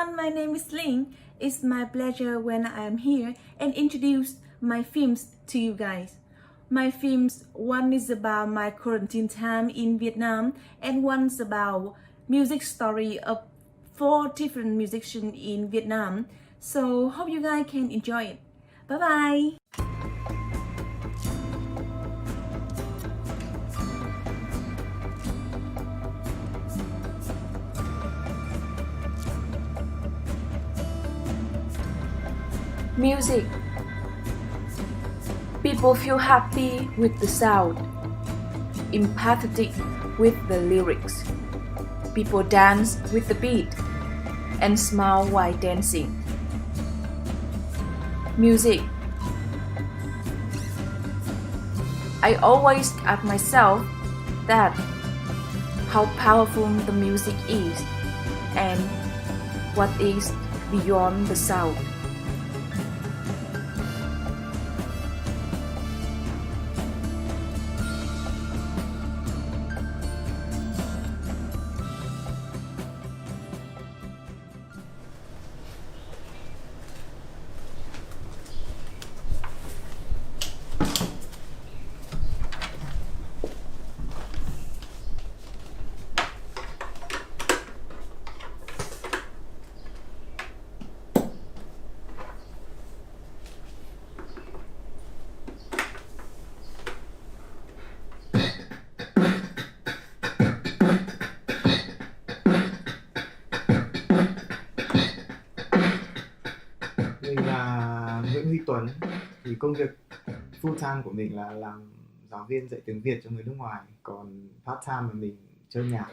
everyone, my name is Ling. It's my pleasure when I am here and introduce my films to you guys. My films, one is about my quarantine time in Vietnam and one's about music story of 4 different musicians in Vietnam. So hope you guys can enjoy it. Bye bye! Music. People feel happy with the sound, empathetic with the lyrics. People dance with the beat and smile while dancing. Music. I always ask myself that how powerful the music is and what is beyond the sound. Mình là Nguyễn Huy Tuấn. Thì công việc full time của mình là làm giáo viên dạy tiếng Việt cho người nước ngoài. Còn part time là mình chơi nhạc.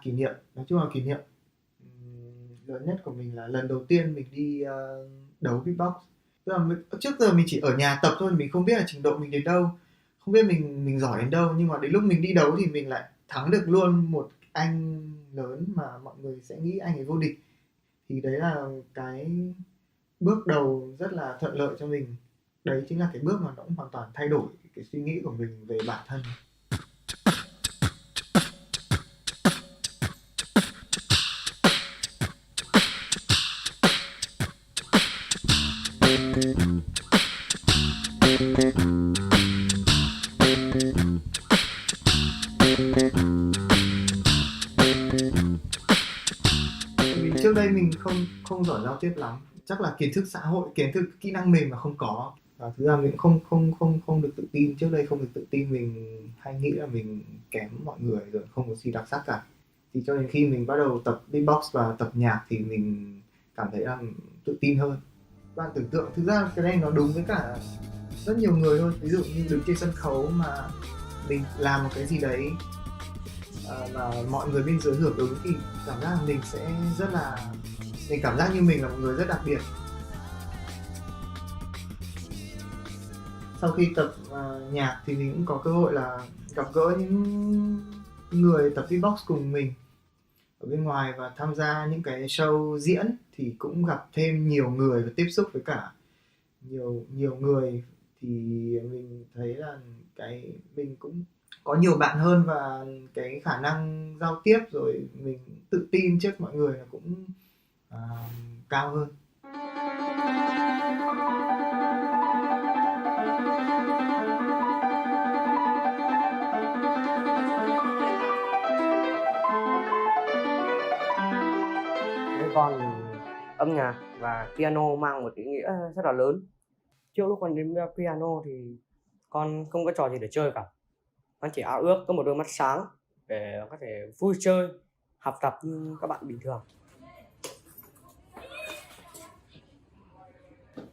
Kỷ niệm, nói chung là kỷ niệm lớn nhất của mình là lần đầu tiên mình đi đấu beatbox. Tức là trước giờ mình chỉ ở nhà tập thôi, mình không biết là trình độ mình đến đâu, không biết mình giỏi đến đâu, nhưng mà đến lúc mình đi đấu thì mình lại thắng được luôn một anh lớn mà mọi người sẽ nghĩ anh ấy vô địch. Thì đấy là cái bước đầu rất là thuận lợi cho mình. Đấy chính là cái bước mà nó cũng hoàn toàn thay đổi cái suy nghĩ của mình về bản thân. Trước đây mình không giỏi giao tiếp lắm, chắc là kiến thức xã hội, kiến thức kỹ năng mềm mà không có, và thực ra mình không được tự tin. Trước đây không được tự tin, mình hay nghĩ là mình kém mọi người rồi, không có gì đặc sắc cả. Thì cho đến khi mình bắt đầu tập beatbox và tập nhạc thì mình cảm thấy là tự tin hơn. Bạn tưởng tượng, thực ra cái này nó đúng với cả rất nhiều người thôi. Ví dụ như đứng trên sân khấu mà mình làm một cái gì đấy mà mọi người bên dưới hưởng ứng thì cảm giác là mình sẽ rất là, mình cảm giác như mình là một người rất đặc biệt. Sau khi tập nhạc thì mình cũng có cơ hội là gặp gỡ những người tập beatbox cùng mình ở bên ngoài và tham gia những cái show diễn, thì cũng gặp thêm nhiều người và tiếp xúc với cả nhiều người, thì mình thấy là mình cũng có nhiều bạn hơn và cái khả năng giao tiếp rồi mình tự tin trước mọi người là cũng cao hơn. Với con âm nhạc và piano mang một ý nghĩa rất là lớn. Trước lúc con đến piano thì con không có trò gì để chơi cả. Con chỉ ao ước có một đôi mắt sáng để có thể vui chơi, học tập như các bạn bình thường.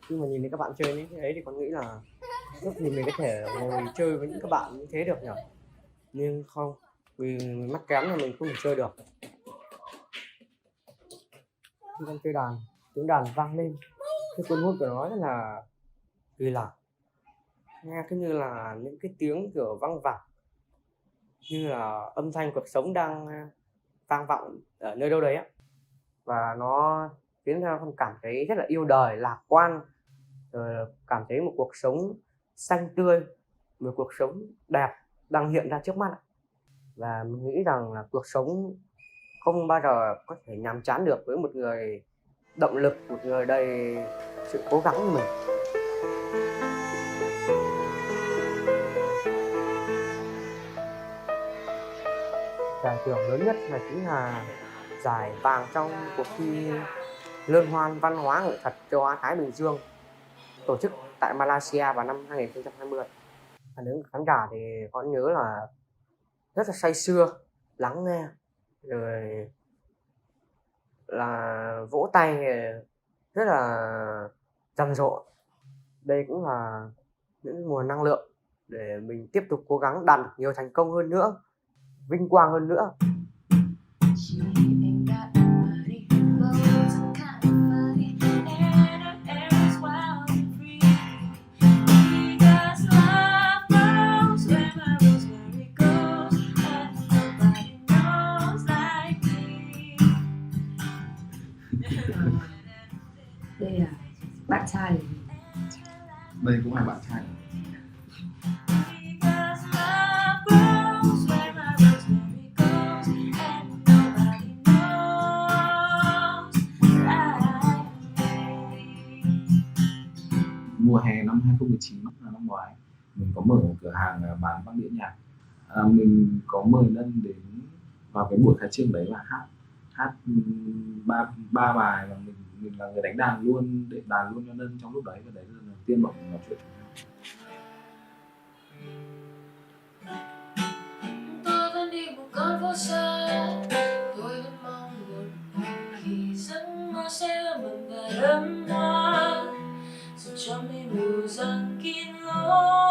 Khi mà nhìn thấy các bạn chơi như thế ấy thì con nghĩ là lúc thì mình có thể ngồi chơi với những các bạn như thế được nhỉ? Nhưng không, vì mắt kém là mình không thể chơi được. Khi con chơi đàn, tiếng đàn vang lên, cái cuốn hút của nó rất là kỳ lạ. nghe cứ như là những cái tiếng kiểu văng vẳng, như là âm thanh cuộc sống đang vang vọng ở nơi đâu đấy á. Và nó khiến cho con cảm thấy rất là yêu đời, lạc quan, rồi cảm thấy một cuộc sống xanh tươi, một cuộc sống đẹp đang hiện ra trước mắt. Và mình nghĩ rằng là cuộc sống không bao giờ có thể nhàm chán được với một người động lực, một người đầy sự cố gắng như mình. Giải thưởng lớn nhất là chính là giải vàng trong cuộc thi Liên hoan văn hóa nghệ thuật châu Á Thái Bình Dương tổ chức tại Malaysia vào năm 2020. Và những khán giả thì có nhớ là rất là say sưa lắng nghe, rồi là vỗ tay rất là rầm rộ. Đây cũng là những nguồn năng lượng để mình tiếp tục cố gắng đạt được nhiều thành công hơn nữa, vinh quang hơn nữa. Đây là bạn trai của mình. Đây cũng là bạn trai. Mùa hè năm 2019 là năm ngoái, mình có mở một cửa hàng bán băng đĩa nhạc. Mình có mời Nân đến vào cái buổi khai trương đấy và hát ba bài, và mình là người đánh đàn luôn, đệm đàn luôn cho Nân trong lúc đấy, và đấy là lần đầu tiên bọn mình nói chuyện với nhau. Tôi vẫn đi một con phố xa, tôi vẫn mong một ngày khi giấc mơ sẽ mừng và ấm hoa, dù cho mây mù giăng kín lối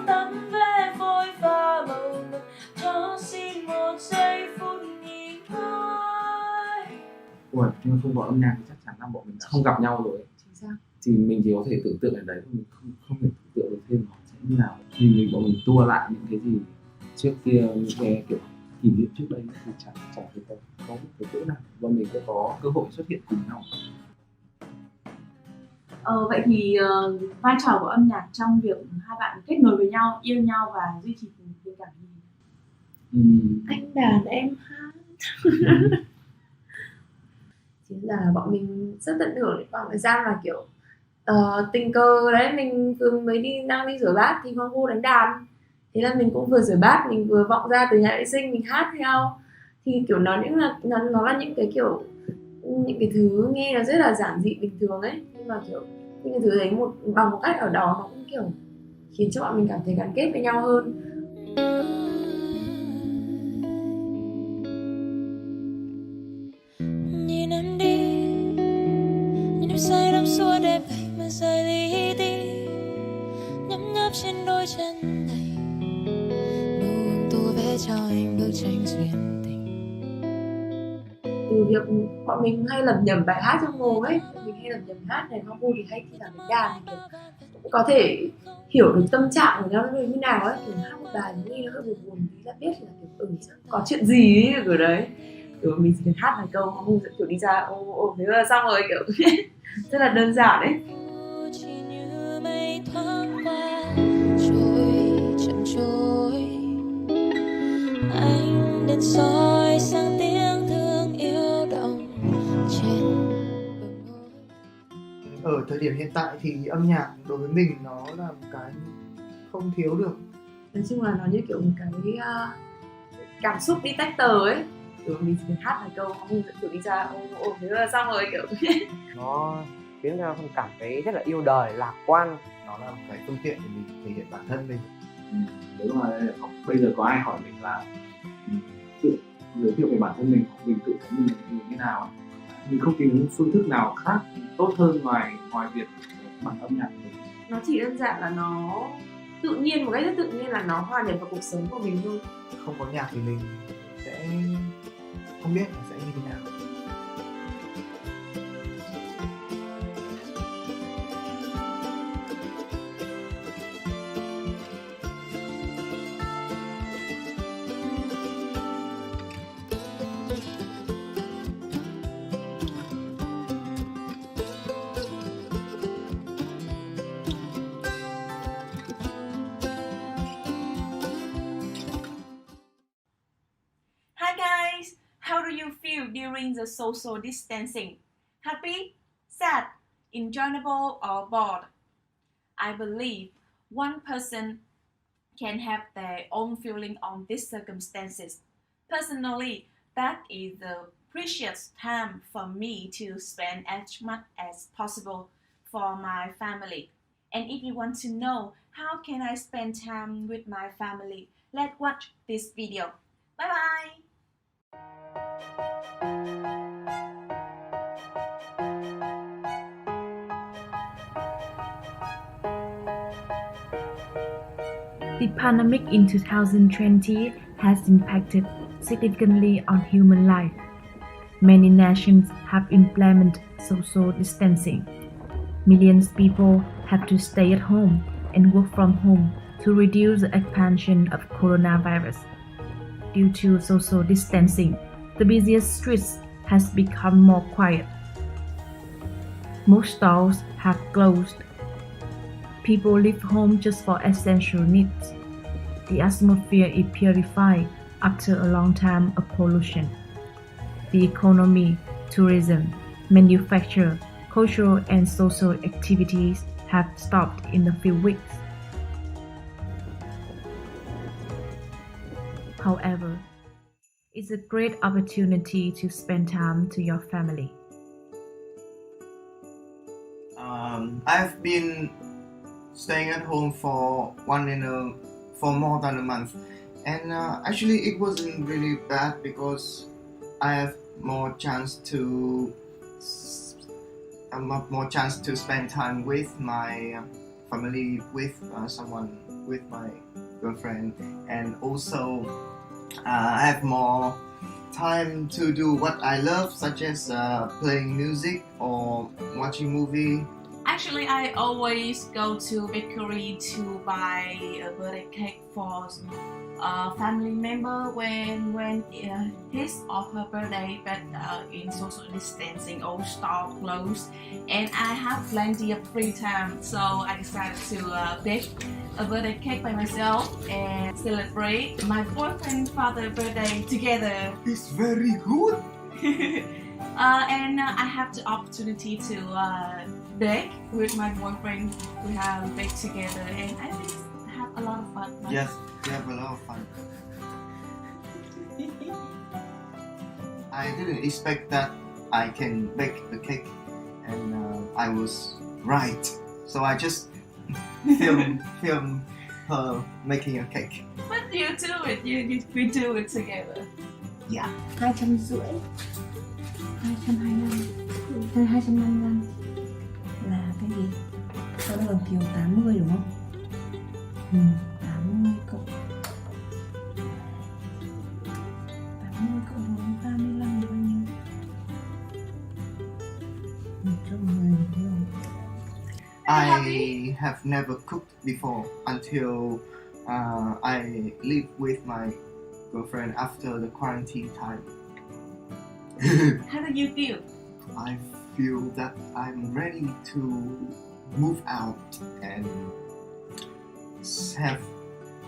tấm vé phôi pha màu mực, cho xin một giây phút nghỉ ngơi. Ủa, nhưng mà không có âm nhạc thì chắc chắn là bọn mình đã không gặp nhau rồi. Chính xác. Thì mình chỉ có thể tưởng tượng ở đấy, mình không thể tưởng tượng được thêm nó sẽ như nào. Thì bọn mình tua lại những cái gì trước kia, những cái kiểu kỷ niệm trước đây thì chẳng thể có một cái chỗ nào bọn mình sẽ có cơ hội xuất hiện cùng nhau. Vậy thì vai trò của âm nhạc trong việc hai bạn kết nối với nhau, yêu nhau và duy trì tình cảm gì? Anh đàn em hát. Chính là bọn mình rất tận hưởng đến khoảng thời gian là kiểu tình cờ đấy, mình vừa mới đang đi rửa bát thì Hoàng Vu đánh đàn, thế là mình cũng vừa rửa bát mình vừa vọng ra từ nhà vệ sinh mình hát theo. Thì kiểu nó là những cái kiểu những cái thứ nghe nó rất là giản dị bình thường ấy, nhưng mà kiểu những cái thứ đấy bằng một cách ở đó nó cũng kiểu khiến cho bọn mình cảm thấy gắn kết với nhau hơn. Nhìn em đi, nhìn em say đắm suốt đêm vậy mà rời lý đi, nhấp nháp trên đôi chân này, nụ tô vẽ cho anh bức tranh duyên tình. Từ việc bọn mình hay lẩm nhẩm bài hát trong mồm ấy, mình hay lẩm nhẩm hát này, Hoàng Vu thì hay thi là đánh đàn, thì cũng có thể hiểu được tâm trạng của nhau nó như nào ấy, kiểu hát một bài nghe nó hơi buồn buồn tí là biết là kiểu có chuyện gì ấy ở đấy, kiểu mình chỉ cần hát vài câu Hoàng Vu sẽ kiểu đi ra ô thế là xong rồi, kiểu rất là đơn giản ấy. Chỉ như mây thoáng qua trôi chậm trôi, anh đến soi sang tiếng thương yêu động trên bờ môi. Ở thời điểm hiện tại thì âm nhạc đối với mình nó là một cái không thiếu được. Nói chung là nó như kiểu một cái cảm xúc detector ấy, kiểu mình chỉ cần hát vài câu Hoàng Vu sẽ kiểu đi ra ô thế là xong rồi, kiểu Nó khiến cho con cảm thấy rất là yêu đời, lạc quan. Nó là một cái phương tiện để mình thể hiện bản thân mình. Nếu mà bây giờ có ai hỏi mình là tự giới thiệu về bản thân mình tự thấy mình như thế nào, mình không tìm phương thức nào khác tốt hơn ngoài việc bằng âm nhạc của mình. nó chỉ đơn giản là nó tự nhiên, một cách rất tự nhiên là nó hòa nhập vào cuộc sống của mình thôi. Không có nhạc thì mình sẽ không biết nó sẽ như thế nào. feel during the social distancing? Happy, sad, enjoyable, or bored? I believe one person can have their own feeling on these circumstances. Personally, that is the precious time for me to spend as much as possible for my family. And if you want to know how can I spend time with my family, let's watch this video. Bye bye! The pandemic in 2020 has impacted significantly on human life. Many nations have implemented social distancing. Millions of people have to stay at home and work from home to reduce the expansion of coronavirus. Due to social distancing, the busiest streets has become more quiet. Most stores have closed. People leave home just for essential needs. The atmosphere is purified after a long time of pollution. The economy, tourism, manufacture, cultural and social activities have stopped in a few weeks. However, it's a great opportunity to spend time to your family. I've been staying at home for more than a month, and actually it wasn't really bad because I have more chance to spend time with my family, with someone, with my girlfriend, and also I have more time to do what I love, such as playing music or watching movie. Actually, I always go to bakery to buy a birthday cake for a family member when his or her birthday, but in social distancing, all store closed, and I have plenty of free time, so I decided to bake a birthday cake by myself and celebrate my boyfriend's father's birthday together. It's very good. And I have the opportunity to bake with my boyfriend. We have baked together, and I think have a lot of fun. Yes, we have a lot of fun. I didn't expect that I can bake the cake, and I was right. So I just film her making a cake. But you do it. We do it together. Yeah. 250, 225, hay 255 là cái gì? Sau đó là chiều 80 đúng không? 80 cộng 35 là bao nhiêu? 110 đúng không? I have never cooked before until I live with my girlfriend after the quarantine time. How do you feel? I feel that I'm ready to move out and have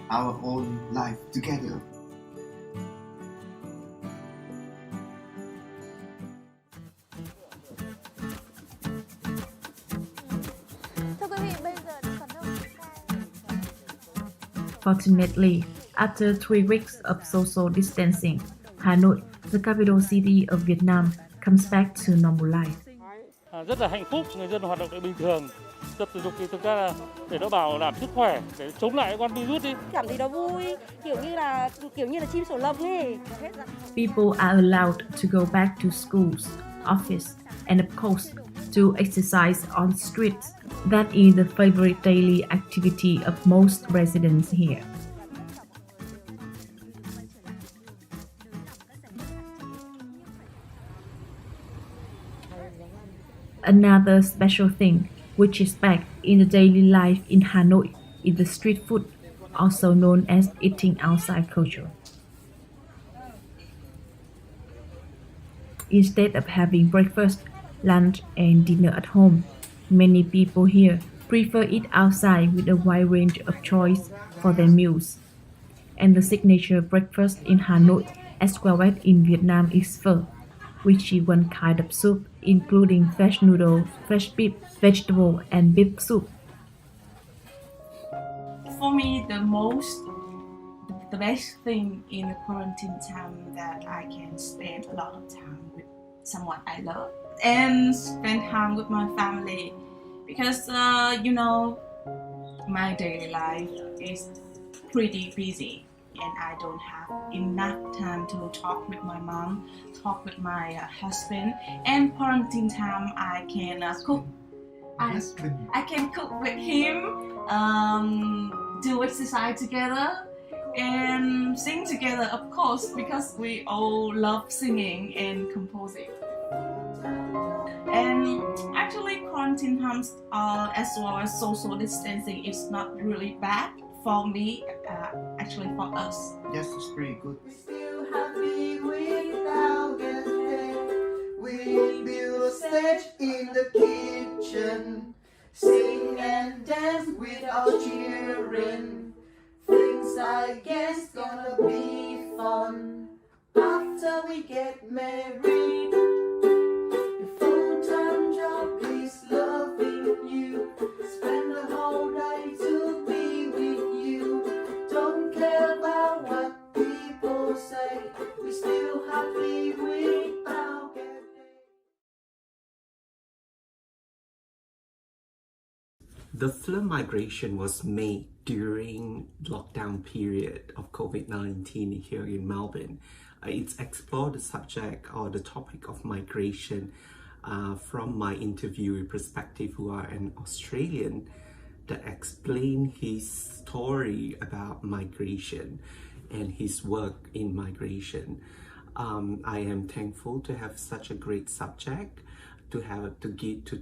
our own life together. Thưa quý vị, bây giờ phần đông Fortunately, after 3 weeks of social distancing, Hanoi, the capital city of Vietnam, comes back to normal life. Rất là hạnh phúc, người dân hoạt động lại bình thường. Tập thể dục thì thực ra là để nó bảo đảm sức khỏe, để chống lại con virus đi. cảm thấy nó vui, kiểu như là chim sổ lồng ấy. People are allowed to go back to schools, office, and of course, to exercise on streets. That is the favorite daily activity of most residents here. Another special thing, which is back in the daily life in Hanoi, is the street food, also known as eating outside culture. Instead of having breakfast, lunch, and dinner at home, many people here prefer eat outside with a wide range of choice for their meals. And the signature breakfast in Hanoi, as well as in Vietnam, is phở, which is one kind of soup, including fresh noodle, fresh beef, vegetable, and beef soup. For me, the best thing in the quarantine time that I can spend a lot of time with someone I love and spend time with my family because my daily life is pretty busy and I don't have enough time to talk with my mom, talk with my husband. And quarantine time I can cook. I can cook with him, do exercise together, and sing together, of course, because we all love singing and composing. And actually, quarantine times, as well as social distancing, is not really bad for me. Actually, for us. Yes, it's pretty good. Still happy without getting. We build a stage in the kitchen, sing and dance with our children. Things I guess gonna be fun after we get married. Your full-time job is loving you. Spend the whole day to be with you. Don't care about what people say. We're still happy without getting. The film Migration was made during lockdown period of COVID-19 here in Melbourne. It's explored the subject or the topic of migration from my interviewee perspective, who are an Australian, that explain his story about migration and his work in migration. I am thankful to have such a great subject, to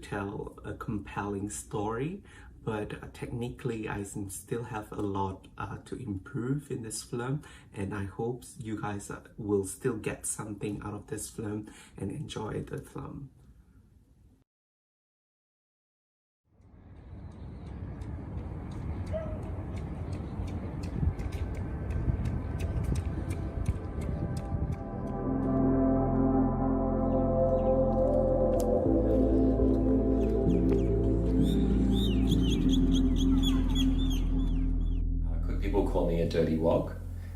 tell a compelling story, but technically I still have a lot to improve in this film, and I hope you guys will still get something out of this film and enjoy the film. People call me a dirty wog,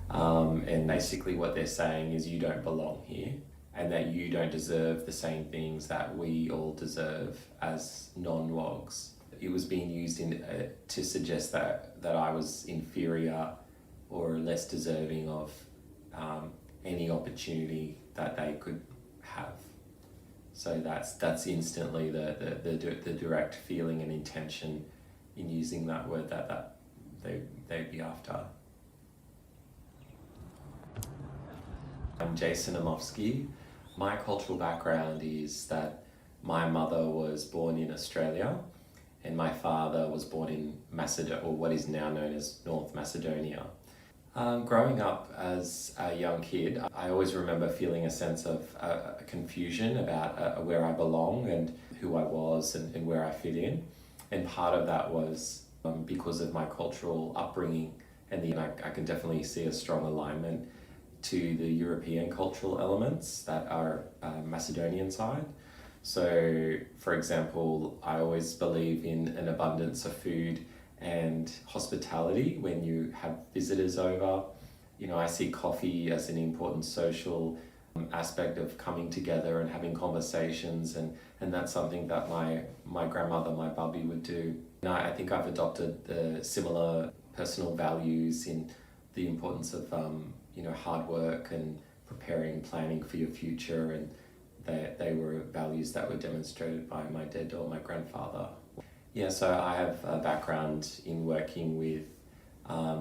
and basically what they're saying is you don't belong here and that you don't deserve the same things that we all deserve as non-wogs. It was being used to suggest that I was inferior or less deserving of any opportunity that they could have. So that's instantly the direct feeling and intention in using that word that they'd be after. I'm Jason Moxie. My cultural background is that my mother was born in Australia and my father was born in Macedonia, or what is now known as North Macedonia. Growing up as a young kid, I always remember feeling a sense of confusion about where I belong and who I was and where I fit in. And part of that was because of my cultural upbringing, and I can definitely see a strong alignment to the European cultural elements that are Macedonian side. So, for example, I always believe in an abundance of food and hospitality when you have visitors over. I see coffee as an important social aspect of coming together and having conversations, and that's something that my grandmother, my bubby, would do. I think I've adopted the similar personal values in the importance of hard work and preparing, planning for your future, and they were values that were demonstrated by my dad or my grandfather. Yeah, so I have a background in working with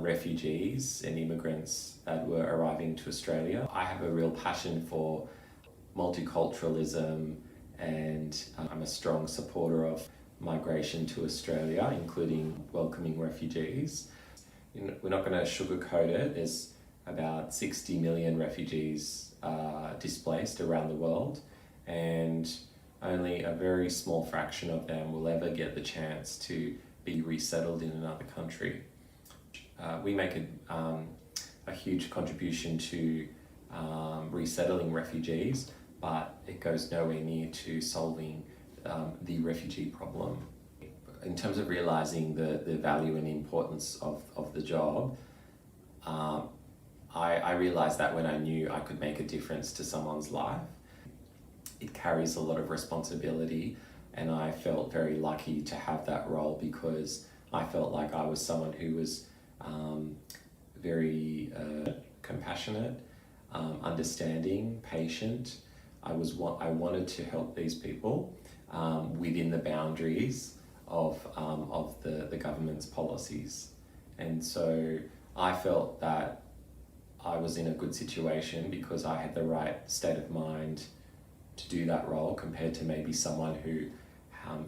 refugees and immigrants that were arriving to Australia. I have a real passion for multiculturalism, and I'm a strong supporter of migration to Australia, including welcoming refugees. We're not going to sugarcoat it. There's about 60 million refugees displaced around the world, and only a very small fraction of them will ever get the chance to be resettled in another country. We make a huge contribution to resettling refugees, but it goes nowhere near to solving the refugee problem. In terms of realising the value and importance of the job, I realised that when I knew I could make a difference to someone's life. It carries a lot of responsibility, and I felt very lucky to have that role because I felt like I was someone who was very compassionate, understanding, patient. I wanted to help these people within the boundaries of the government's policies. And so I felt that I was in a good situation because I had the right state of mind to do that role compared to maybe someone who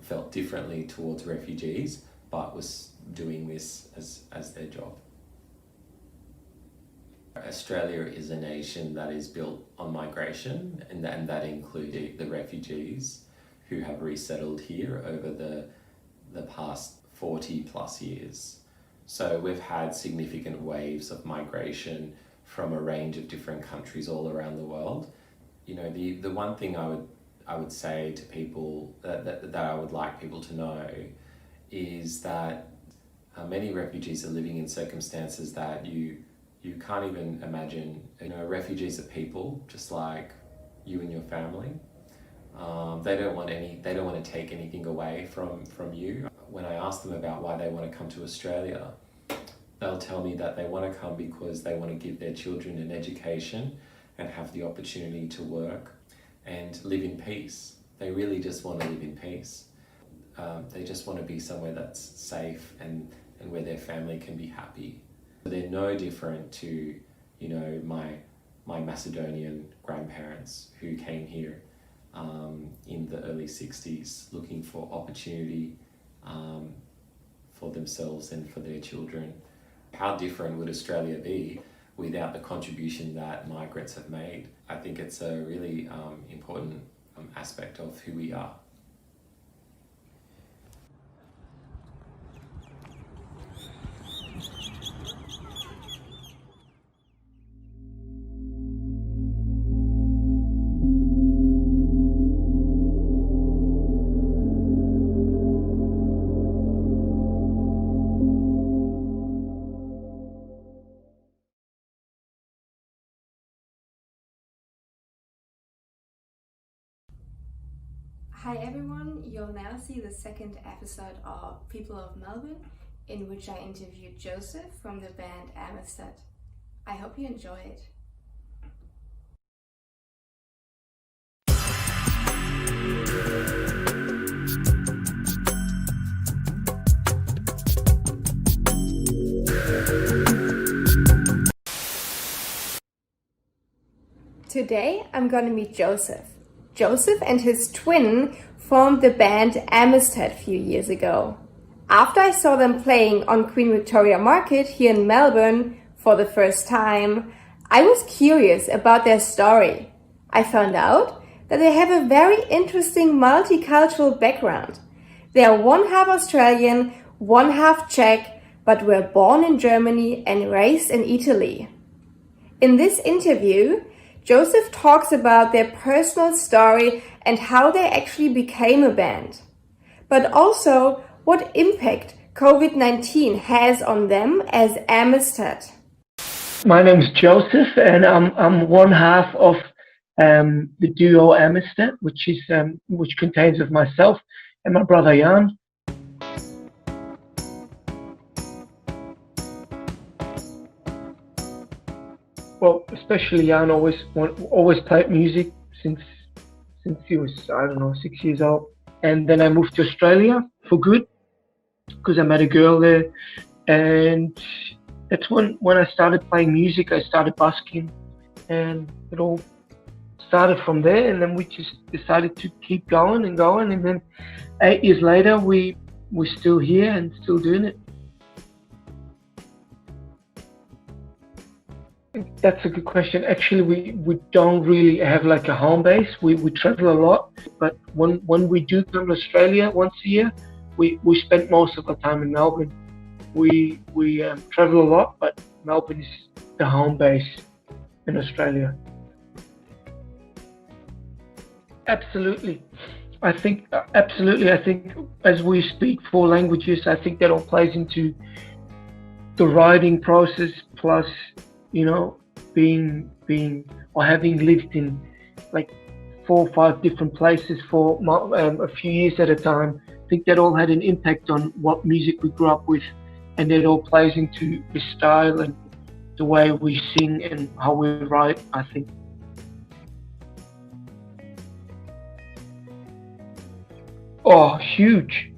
felt differently towards refugees but was doing this as their job. Australia is a nation that is built on migration, and that includes the refugees who have resettled here over the past 40 plus years. So we've had significant waves of migration from a range of different countries all around the world. You know, the one thing I would say to people that I would like people to know is that many refugees are living in circumstances that you can't even imagine. You know, refugees are people just like you and your family. They don't want to take anything away from you. When I ask them about why they want to come to Australia, they'll tell me that they want to come because they want to give their children an education and have the opportunity to work and live in peace. They really just want to live in peace. They just want to be somewhere that's safe and where their family can be happy. They're no different to, you know, my Macedonian grandparents who came here in the early 60s looking for opportunity for themselves and for their children. How different would Australia be without the contribution that migrants have made? I think it's a really important aspect of who we are. Hi everyone, you'll now see the second episode of People of Melbourne, in which I interviewed Joseph from the band Amistad. I hope you enjoy it. Today I'm gonna meet Joseph. Joseph and his twin formed the band Amistad a few years ago. After I saw them playing on Queen Victoria Market here in Melbourne for the first time, I was curious about their story. I found out that they have a very interesting multicultural background. They are one half Australian, one half Czech, but were born in Germany and raised in Italy. In this interview, Joseph talks about their personal story and how they actually became a band, but also what impact COVID-19 has on them as Amistad. My name is Joseph, and I'm one half of the duo Amistad, which contains of myself and my brother Jan. Well, especially Jan always played music since he was, I don't know, 6 years old. And then I moved to Australia for good because I met a girl there, and that's when I started playing music. I started busking, and it all started from there. And then we just decided to keep going, and then 8 years later we're still here and still doing it. That's a good question. Actually, we don't really have like a home base. We travel a lot, but when we do come to Australia once a year, we spend most of our time in Melbourne. We travel a lot, but Melbourne is the home base in Australia. Absolutely. I think absolutely. I think as we speak 4 languages, I think that all plays into the writing process. Plus, you know, being or having lived in like 4 or 5 different places for a few years at a time. I think that all had an impact on what music we grew up with, and it all plays into the style and the way we sing and how we write. I think. Oh, huge.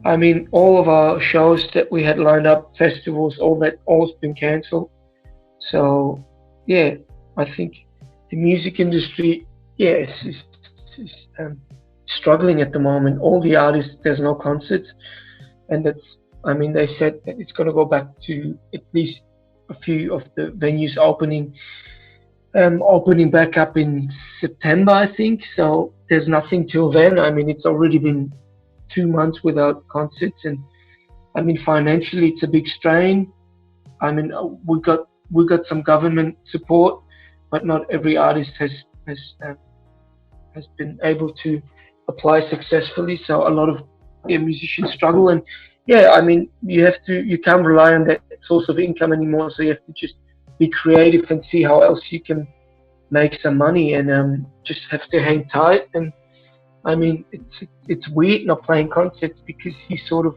I mean, all of our shows that we had lined up, festivals, all's been cancelled. So, yeah, I think the music industry, yeah, is struggling at the moment. All the artists, there's no concerts, and I mean, they said that it's going to go back to at least a few of the venues opening back up in September, I think. So there's nothing till then. I mean, it's already been 2 months without concerts, and I mean, financially, it's a big strain. I mean, we got some government support, but not every artist has been able to apply successfully. So a lot of musicians struggle, and yeah, I mean, you can't rely on that source of income anymore. So you have to just be creative and see how else you can make some money, and just have to hang tight. And I mean, it's weird not playing concerts because you sort of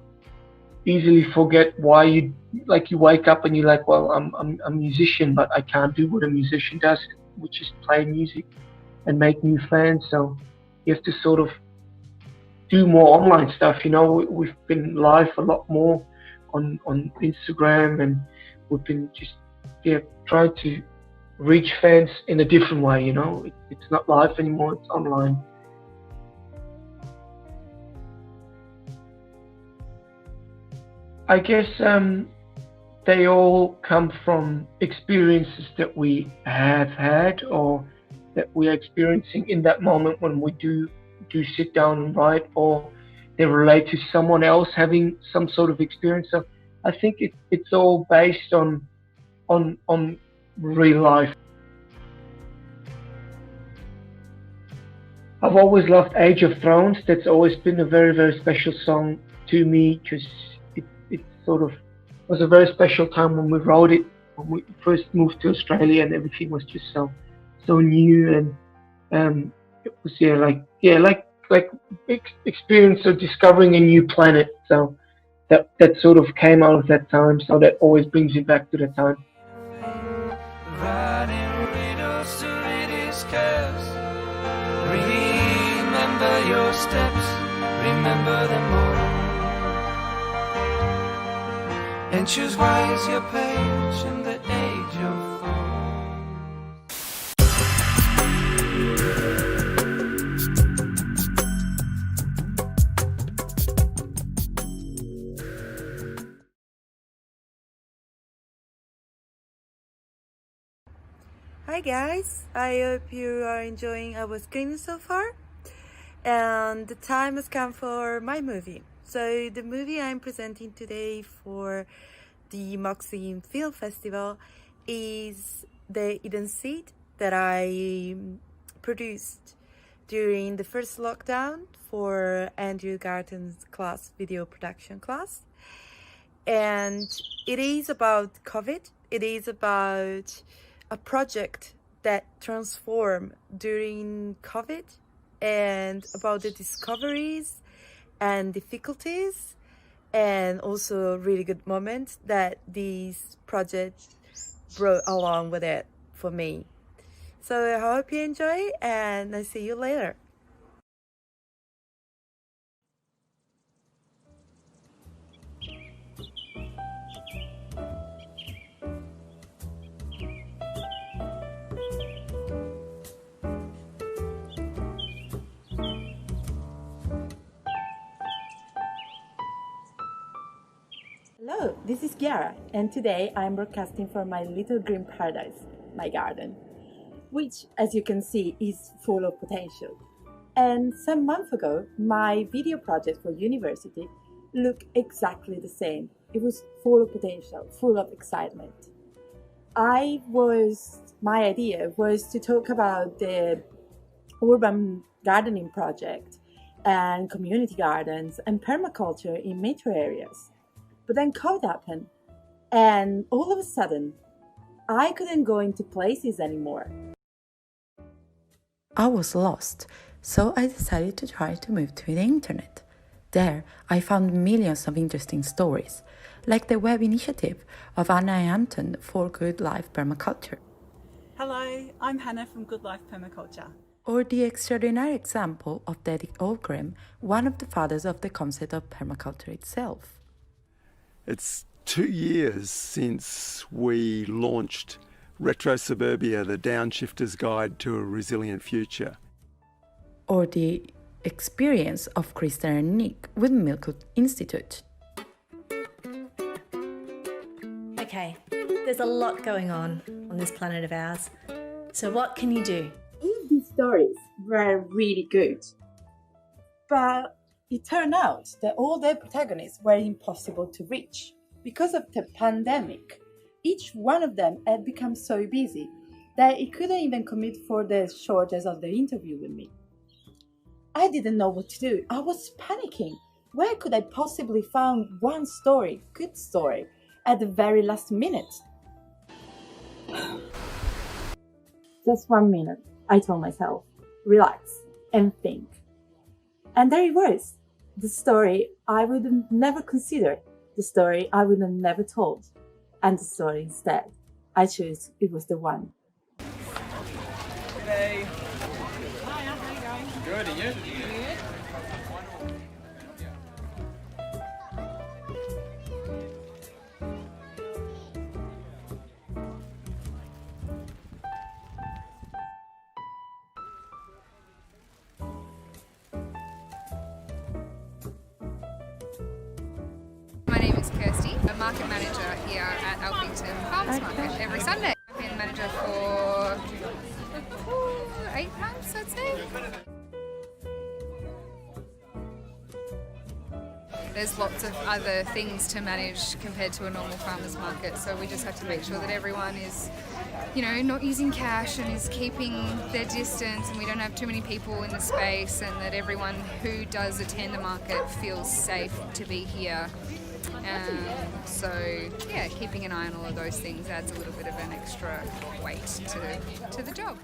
easily forget why you wake up and you're like, well, I'm a musician, but I can't do what a musician does, which is play music and make new fans. So you have to sort of do more online stuff. You know, we've been live a lot more on Instagram, and we've been just trying to reach fans in a different way. You know, it's not live anymore; it's online. I guess they all come from experiences that we have had or that we are experiencing in that moment when we do sit down and write, or they relate to someone else having some sort of experience. So I think it's all based on real life. I've always loved Age of Thrones. That's always been a very, very special song to me because it sort of was a very special time when we wrote it, when we first moved to Australia, and everything was just so new, and it was like experience of discovering a new planet. So that sort of came out of that time. So that always brings me back to that time. Riding riddles to Riddick's curves. Remember your steps, remember them all. And choose wise your page in the age of fall. Hi guys, I hope you are enjoying our screening so far. And the time has come for my movie. So the movie I'm presenting today for the Moxie Film Festival is The Eden Seed that I produced during the first lockdown for Andrew Garton's class, video production class. And it is about COVID. It is about a project that transformed during COVID, and about the discoveries and difficulties, and also really good moments that this project brought along with it for me. So I hope you enjoy, and I'll see you later. Hello, this is Chiara, and today I'm broadcasting from my little green paradise, my garden, which, as you can see, is full of potential. And some months ago, my video project for university looked exactly the same. It was full of potential, full of excitement. My idea was to talk about the urban gardening project and community gardens and permaculture in metro areas. But then COVID happened, and all of a sudden, I couldn't go into places anymore. I was lost, so I decided to try to move to the internet. There, I found millions of interesting stories, like the web initiative of Anna and Anton for Good Life Permaculture. Hello, I'm Hannah from Good Life Permaculture. Or the extraordinary example of Derek Olgrim, one of the fathers of the concept of permaculture itself. It's 2 years since we launched Retro Suburbia, the Downshifter's Guide to a Resilient Future. Or the experience of Kristen and Nick with Milkwood Institute. Okay, there's a lot going on this planet of ours. So what can you do? These stories were really good, but it turned out that all their protagonists were impossible to reach. Because of the pandemic, each one of them had become so busy that he couldn't even commit for the shortest of the interview with me. I didn't know what to do. I was panicking. Where could I possibly find one story, good story, at the very last minute? Just 1 minute, I told myself, relax and think. And there it was, the story I would have never considered, the story I would have never told. And the story instead, I chose it was the one. Hey. Hi, how are you going? Good, and you? My name is Kirsty, a market manager here at Alphington Farmers Market every Sunday. I've been manager for 8 months, I'd say. There's lots of other things to manage compared to a normal farmers market, so we just have to make sure that everyone is, not using cash and is keeping their distance, and we don't have too many people in the space, and that everyone who does attend the market feels safe to be here. Keeping an eye on all of those things adds a little bit of an extra weight to the job.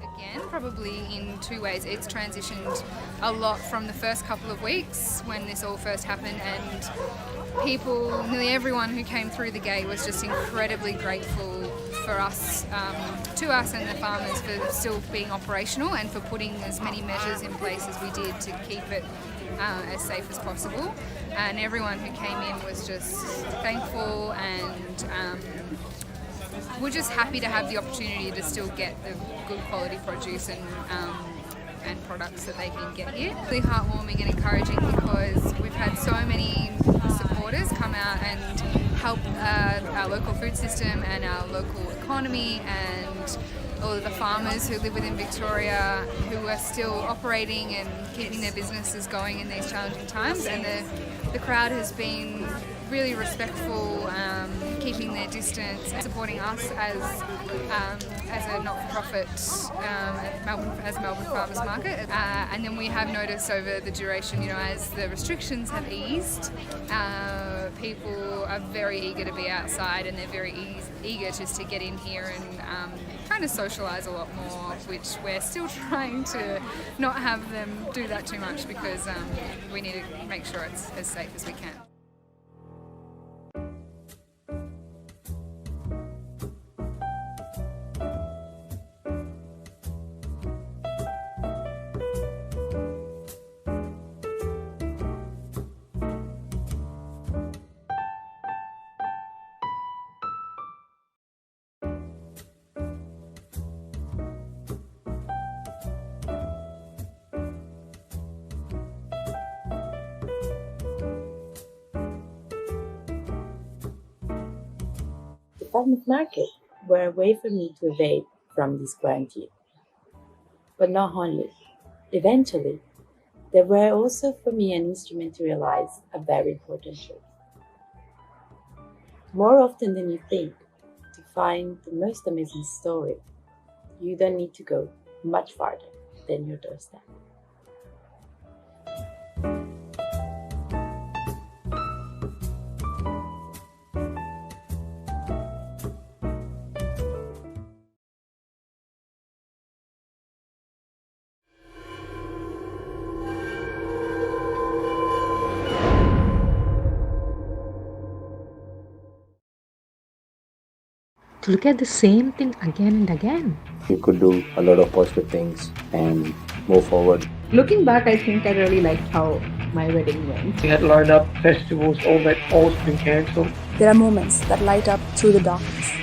Again, probably in 2 ways. It's transitioned a lot from the first couple of weeks when this all first happened, and people, nearly everyone who came through the gate was just incredibly grateful for us, to us and the farmers, for still being operational and for putting as many measures in place as we did to keep it as safe as possible. And everyone who came in was just thankful, and we're just happy to have the opportunity to still get the good quality produce and products that they can get here. Really heartwarming and encouraging, because we've had so many supporters come out and help our local food system and our local economy, and all of the farmers who live within Victoria who are still operating and keeping their businesses going in these challenging times. And the crowd has been really respectful, keeping their distance, supporting us as a not-for-profit as Melbourne Farmers Market. And then we have noticed over the duration, as the restrictions have eased, people are very eager to be outside, and they're very eager just to get in here and kind of socialise a lot more, which we're still trying to not have them do that too much, because we need to make sure it's as safe as we can. Farmers market were a way for me to evade from this quarantine. But not only. Eventually, they were also for me an instrument to realize a very important truth. More often than you think, to find the most amazing story, you don't need to go much farther than your doorstep. To look at the same thing again and again. You could do a lot of positive things and move forward. Looking back, I think I really liked how my wedding went. We had lined up festivals, all's been cancelled. There are moments that light up through the darkness.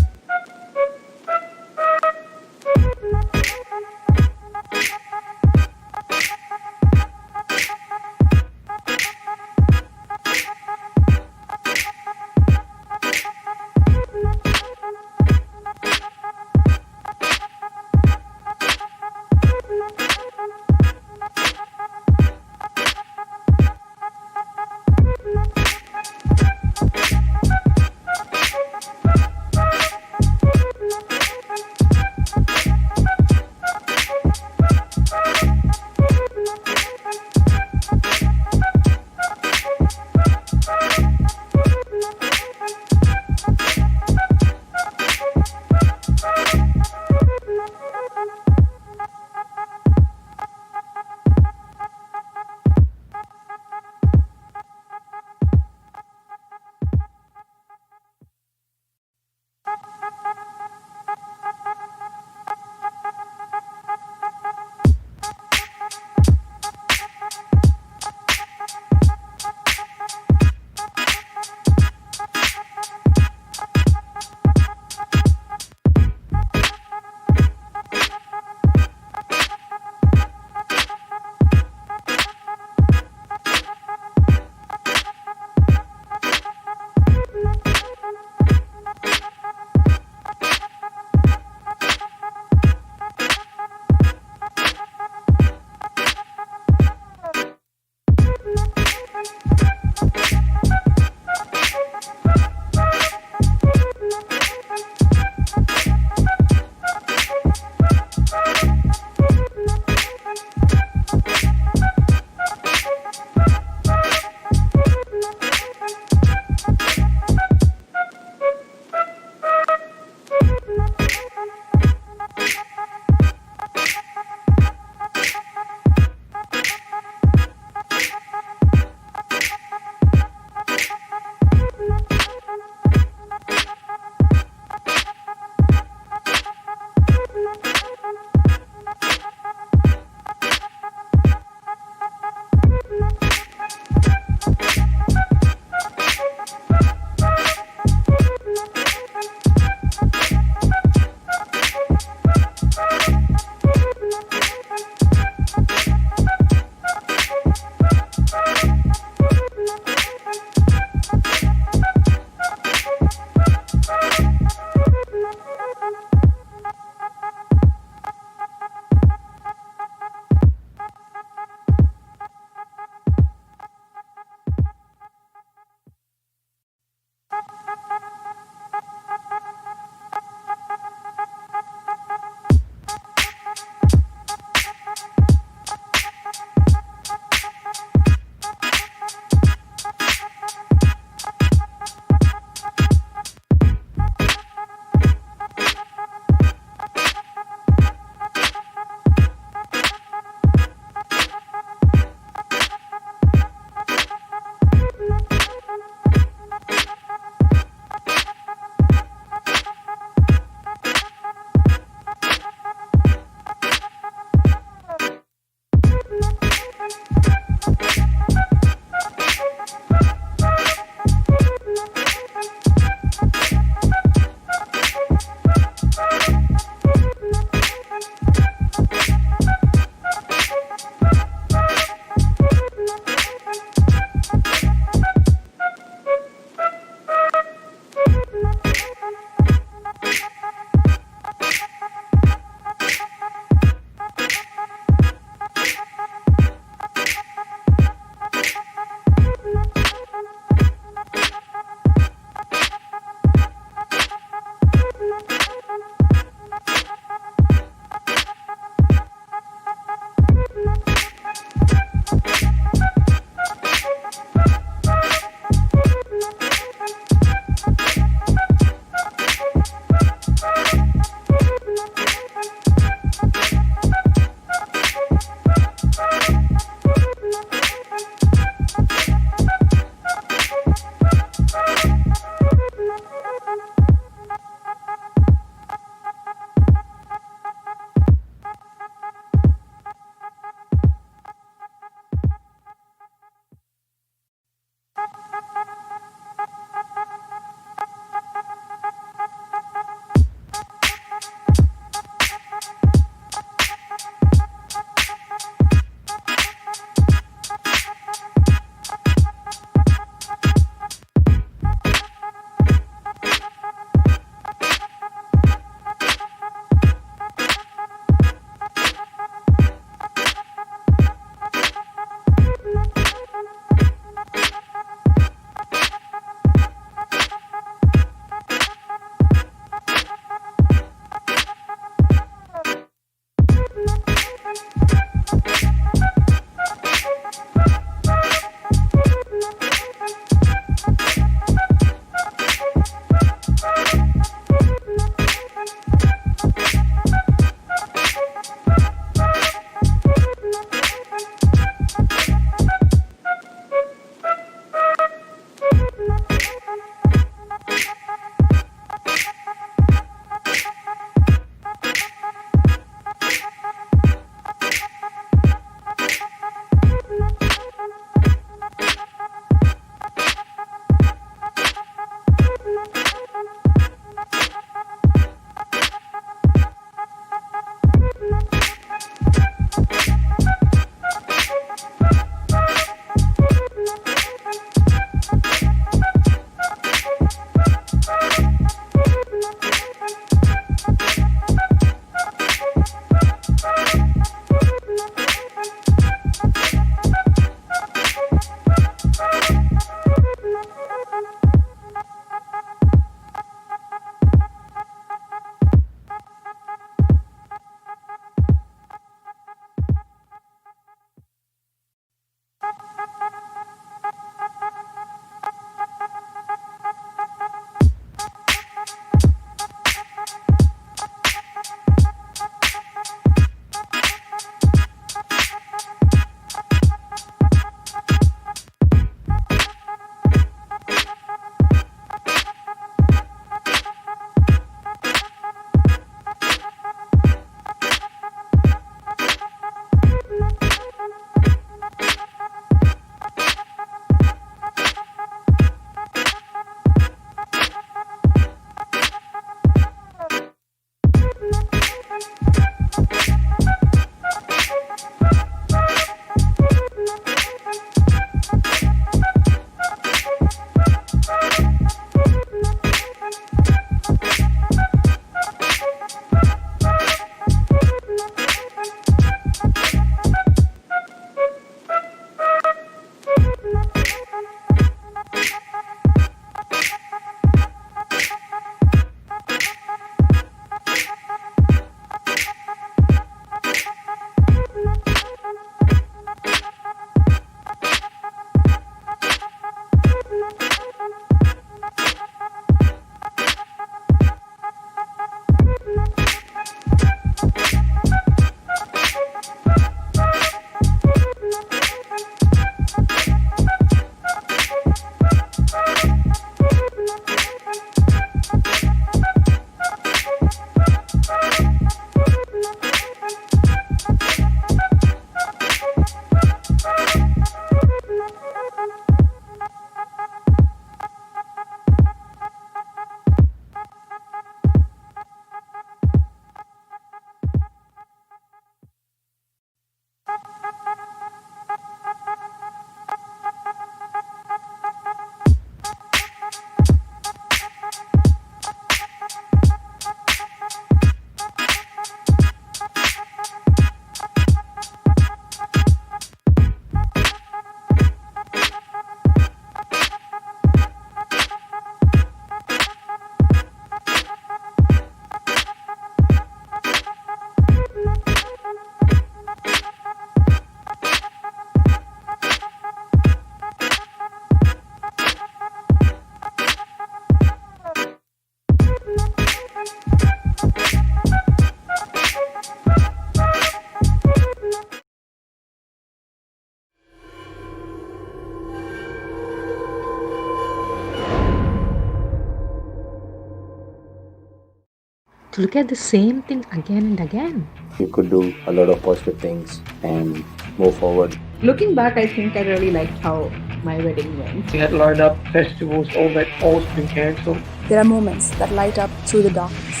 to look at the same thing again and again. You could do a lot of positive things and move forward. Looking back, I think I really liked how my wedding went. We had lined up festivals, all's been cancelled. There are moments that light up through the darkness.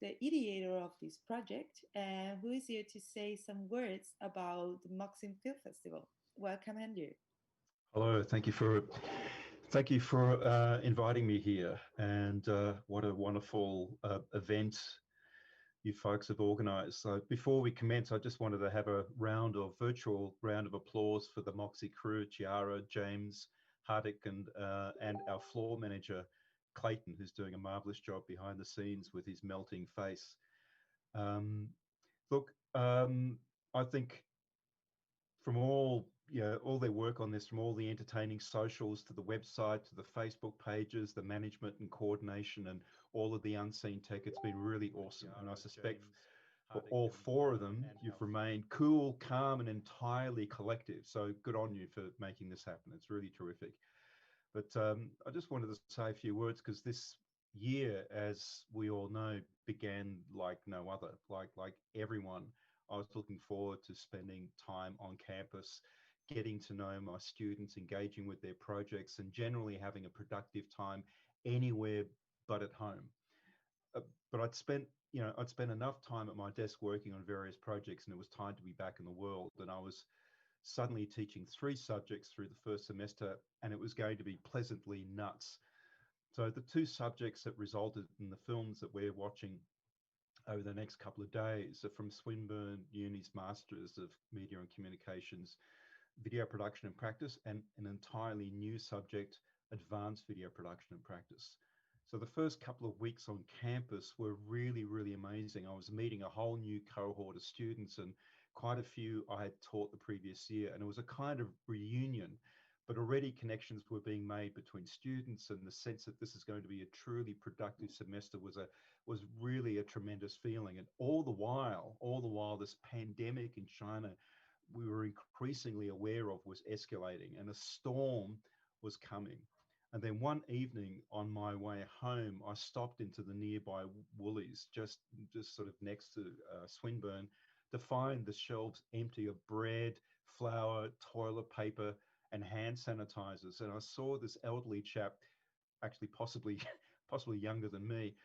the ideator of this project, who is here to say some words about the Moxie Film Festival. Welcome, Andrew. Hello, thank you for inviting me here, and what a wonderful event you folks have organised. So before we commence, I just wanted to have a virtual round of applause for the Moxie crew, Chiara, James, Hardik, and our floor manager, Clayton, who's doing a marvellous job behind the scenes with his melting face. I think from all their work on this, from all the entertaining socials to the website to the Facebook pages, the management and coordination and all of the unseen tech, it's been really awesome. And I suspect for all four of them, you've remained cool, calm, and entirely collective. So good on you for making this happen. It's really terrific. But I just wanted to say a few words because this year, as we all know, began like no other. Like everyone, I was looking forward to spending time on campus, getting to know my students, engaging with their projects, and generally having a productive time anywhere but at home. But I'd spent enough time at my desk working on various projects, and it was time to be back in the world. And I was suddenly teaching 3 subjects through the first semester, and it was going to be pleasantly nuts. So the 2 subjects that resulted in the films that we're watching over the next couple of days are from Swinburne Uni's Masters of Media and Communications, Video Production and Practice, and an entirely new subject, Advanced Video Production and Practice. So the first couple of weeks on campus were really, really amazing. I was meeting a whole new cohort of students, and quite a few I had taught the previous year, and it was a kind of reunion, but already connections were being made between students, and the sense that this is going to be a truly productive semester was really a tremendous feeling. And all the while this pandemic in China we were increasingly aware of was escalating, and a storm was coming. And then one evening on my way home, I stopped into the nearby Woolies, just sort of next to Swinburne, to find the shelves empty of bread, flour, toilet paper, and hand sanitizers. And I saw this elderly chap, actually possibly younger than me,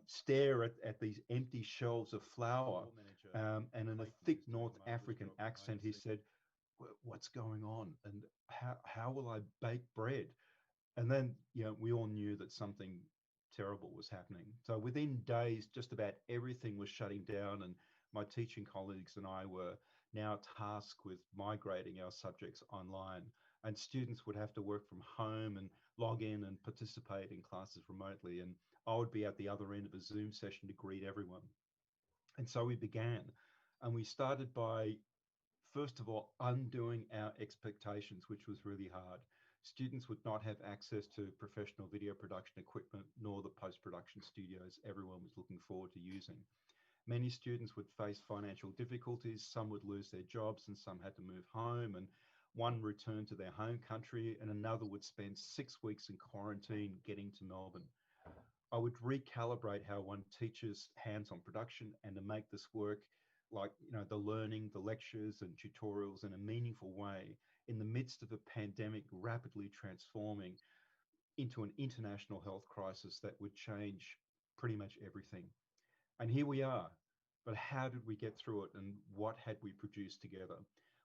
stare at these empty shelves of flour, and in a thick North African accent, he said, "What's going on? And how will I bake bread?" And then, we all knew that something terrible was happening. So within days, just about everything was shutting down, and my teaching colleagues and I were now tasked with migrating our subjects online. And students would have to work from home and log in and participate in classes remotely. And I would be at the other end of a Zoom session to greet everyone. And so we began. And we started by, first of all, undoing our expectations, which was really hard. Students would not have access to professional video production equipment, nor the post-production studios everyone was looking forward to using. Many students would face financial difficulties, some would lose their jobs, and some had to move home, and one returned to their home country, and another would spend 6 weeks in quarantine getting to Melbourne. I would recalibrate how one teaches hands-on production and to make this work, like the learning, the lectures and tutorials in a meaningful way in the midst of a pandemic rapidly transforming into an international health crisis that would change pretty much everything. And here we are. But how did we get through it, and what had we produced together?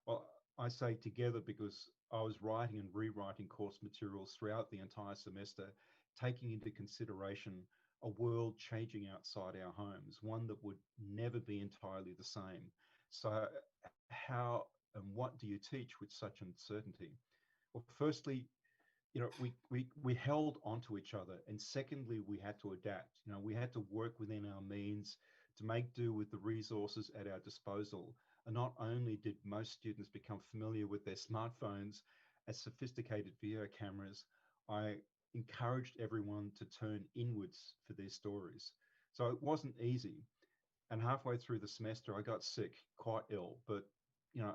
Well, I say together because I was writing and rewriting course materials throughout the entire semester, taking into consideration a world changing outside our homes, one that would never be entirely the same. So how and what do you teach with such uncertainty? Well, firstly, we held onto each other, and secondly, we had to adapt. We had to work within our means to make do with the resources at our disposal. And not only did most students become familiar with their smartphones as sophisticated video cameras, I encouraged everyone to turn inwards for their stories. So it wasn't easy. And halfway through the semester, I got sick, quite ill, but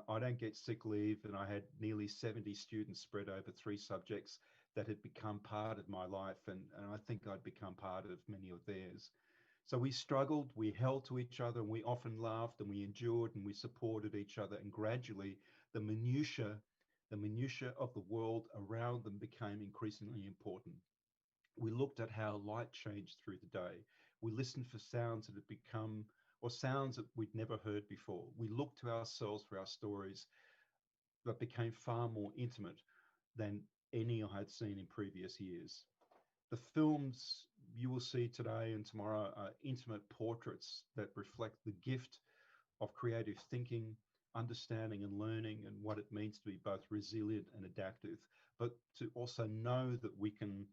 I don't get sick leave, and I had nearly 70 students spread over 3 subjects that had become part of my life, and I think I'd become part of many of theirs. So we struggled, we held to each other, and we often laughed, and we endured, and we supported each other, and gradually the minutiae of the world around them became increasingly important. We looked at how light changed through the day. We listened for sounds that had become, or sounds that we'd never heard before. We looked to ourselves for our stories that became far more intimate than any I had seen in previous years. The films you will see today and tomorrow are intimate portraits that reflect the gift of creative thinking, understanding and learning, and what it means to be both resilient and adaptive, but to also know that we can,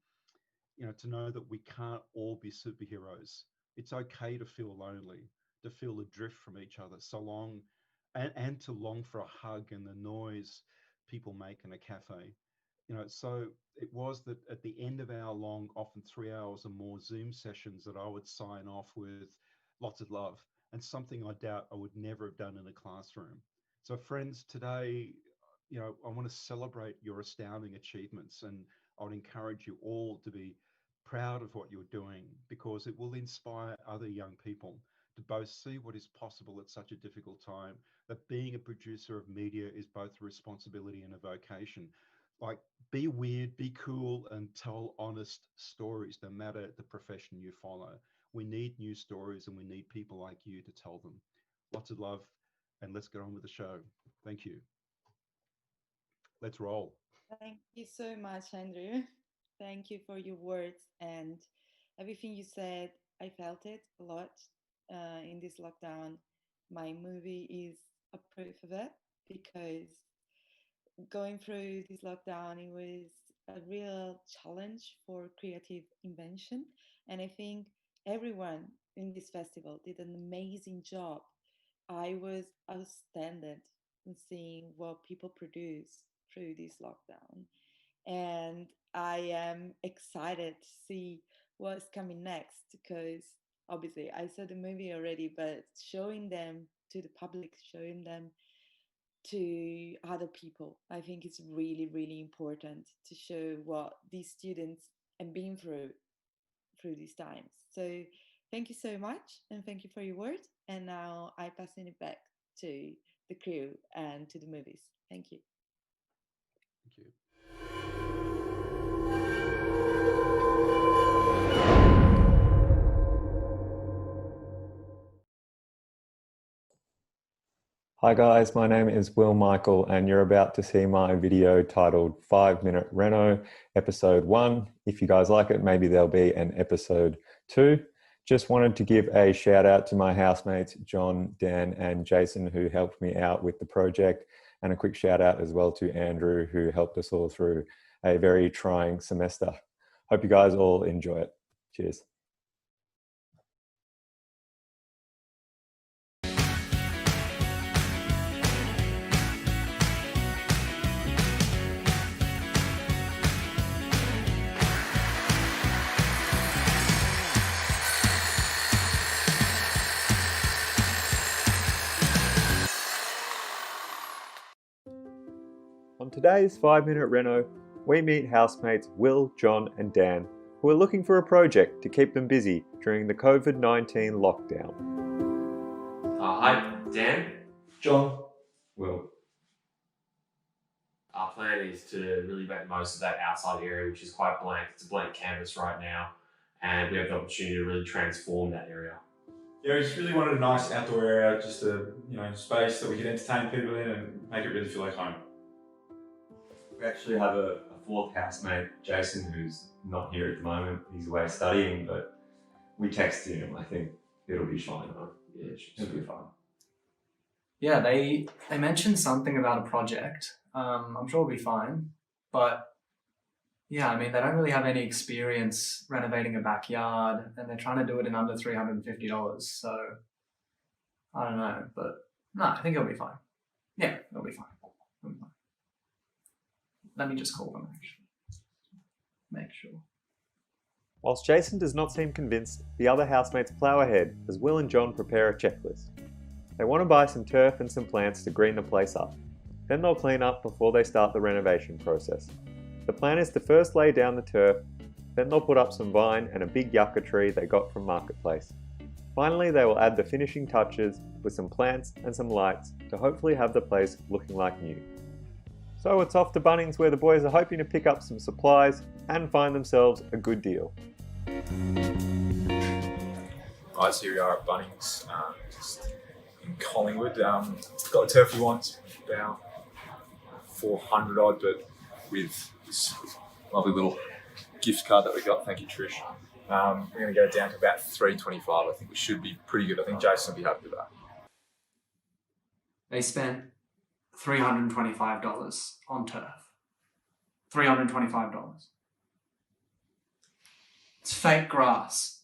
to know that we can't all be superheroes. It's okay to feel lonely, to feel adrift from each other, so long, and to long for a hug and the noise people make in a cafe. So it was that at the end of our long, often 3 hours or more Zoom sessions, that I would sign off with lots of love, and something I doubt I would never have done in a classroom. So friends, today, I want to celebrate your astounding achievements, and I would encourage you all to be proud of what you're doing, because it will inspire other young people to both see what is possible at such a difficult time, that being a producer of media is both a responsibility and a vocation. Like, be weird, be cool, and tell honest stories, no matter the profession you follow. We need new stories, and we need people like you to tell them. Lots of love, and let's get on with the show. Thank you. Let's roll. Thank you so much, Andrew. Thank you for your words and everything you said. I felt it a lot in this lockdown. My movie is a proof of it, because going through this lockdown, it was a real challenge for creative invention. And I think everyone in this festival did an amazing job. I was astounded in seeing what people produce through this lockdown. And I am excited to see what's coming next, because obviously I saw the movie already, but showing them to the public, showing them to other people, I think it's really, really important to show what these students have been through these times. So thank you so much, and thank you for your words. And now I pass it back to the crew and to the movies. Thank you. Thank you. Hi guys, my name is Will Michael, and you're about to see my video titled 5 Minute Reno, episode 1. If you guys like it, maybe there'll be an episode 2. Just wanted to give a shout out to my housemates, John, Dan, and Jason, who helped me out with the project, and a quick shout out as well to Andrew, who helped us all through a very trying semester. Hope you guys all enjoy it. Cheers. On today's 5 Minute Reno, we meet housemates Will, John, and Dan, who are looking for a project to keep them busy during the COVID-19 lockdown. Hi, Dan. John. Will. Our plan is to really make the most of that outside area, which is quite blank. It's a blank canvas right now, and we have the opportunity to really transform that area. Yeah, we just really wanted a nice outdoor area, just a space that we could entertain people in and make it really feel like home. We actually have a fourth housemate, Jason, who's not here at the moment. He's away studying, but we texted him. I think it'll be fine. Yeah, it'll be fine. Yeah, they mentioned something about a project. I'm sure it'll be fine, but yeah, I mean, they don't really have any experience renovating a backyard, and they're trying to do it in under $350. So I don't know, but no, I think it'll be fine. Yeah, it'll be fine. It'll be fine. Let me just call them, actually. Make sure. Whilst Jason does not seem convinced, the other housemates plough ahead as Will and John prepare a checklist. They want to buy some turf and some plants to green the place up. Then they'll clean up before they start the renovation process. The plan is to first lay down the turf, then they'll put up some vine and a big yucca tree they got from Marketplace. Finally, they will add the finishing touches with some plants and some lights to hopefully have the place looking like new. So it's off to Bunnings, where the boys are hoping to pick up some supplies and find themselves a good deal. guys, here we are at Bunnings, just in Collingwood. Got the turf we want, about 400 odd, but with this lovely little gift card that we got, thank you Trish. We're going to go down to about 325. I think we should be pretty good. I think Jason will be happy with that. They spent $325 on turf. $325. It's fake grass.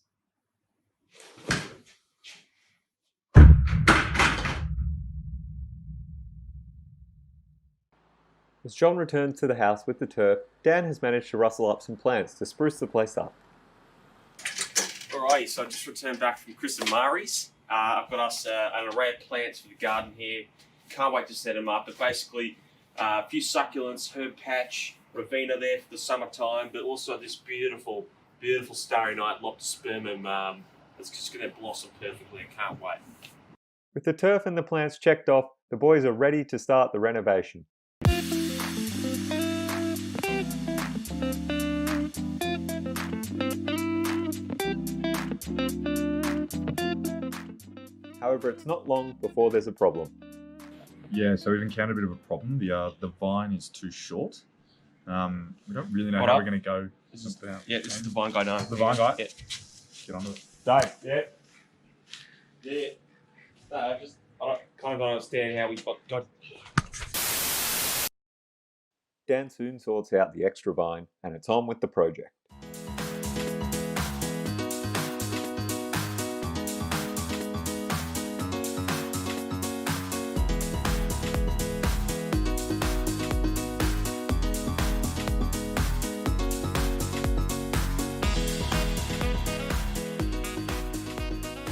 As John returns to the house with the turf, Dan has managed to rustle up some plants to spruce the place up. Alrighty, so I just returned back from Chris and Mari's. I've got us an array of plants for the garden here. Can't wait to set them up. But basically, a few succulents, herb patch, Ravina there for the summertime, but also this beautiful, beautiful Starry Night Loptospermum that's just going to blossom perfectly. I can't wait. With the turf and the plants checked off, the boys are ready to start the renovation. However, it's not long before there's a problem. Yeah, so we've encountered a bit of a problem. The vine is too short. We don't really know What how up? we're going to go. This is the vine guy now. The vine guy? Yeah. Get on with it. Dave. Yeah. Yeah. No, I kind of don't understand how we got. Dan soon sorts out the extra vine, and it's on with the project.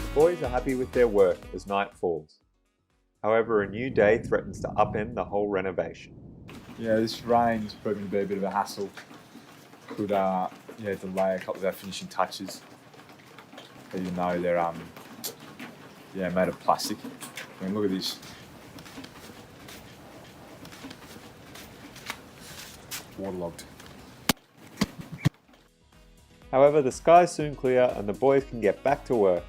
The boys are happy with their work as night falls. However, a new day threatens to upend the whole renovation. Yeah, this rain's proving to be a bit of a hassle. Could delay a couple of our finishing touches. Even though they're made of plastic. I mean, look at this. Waterlogged. However, the skies soon clear and the boys can get back to work.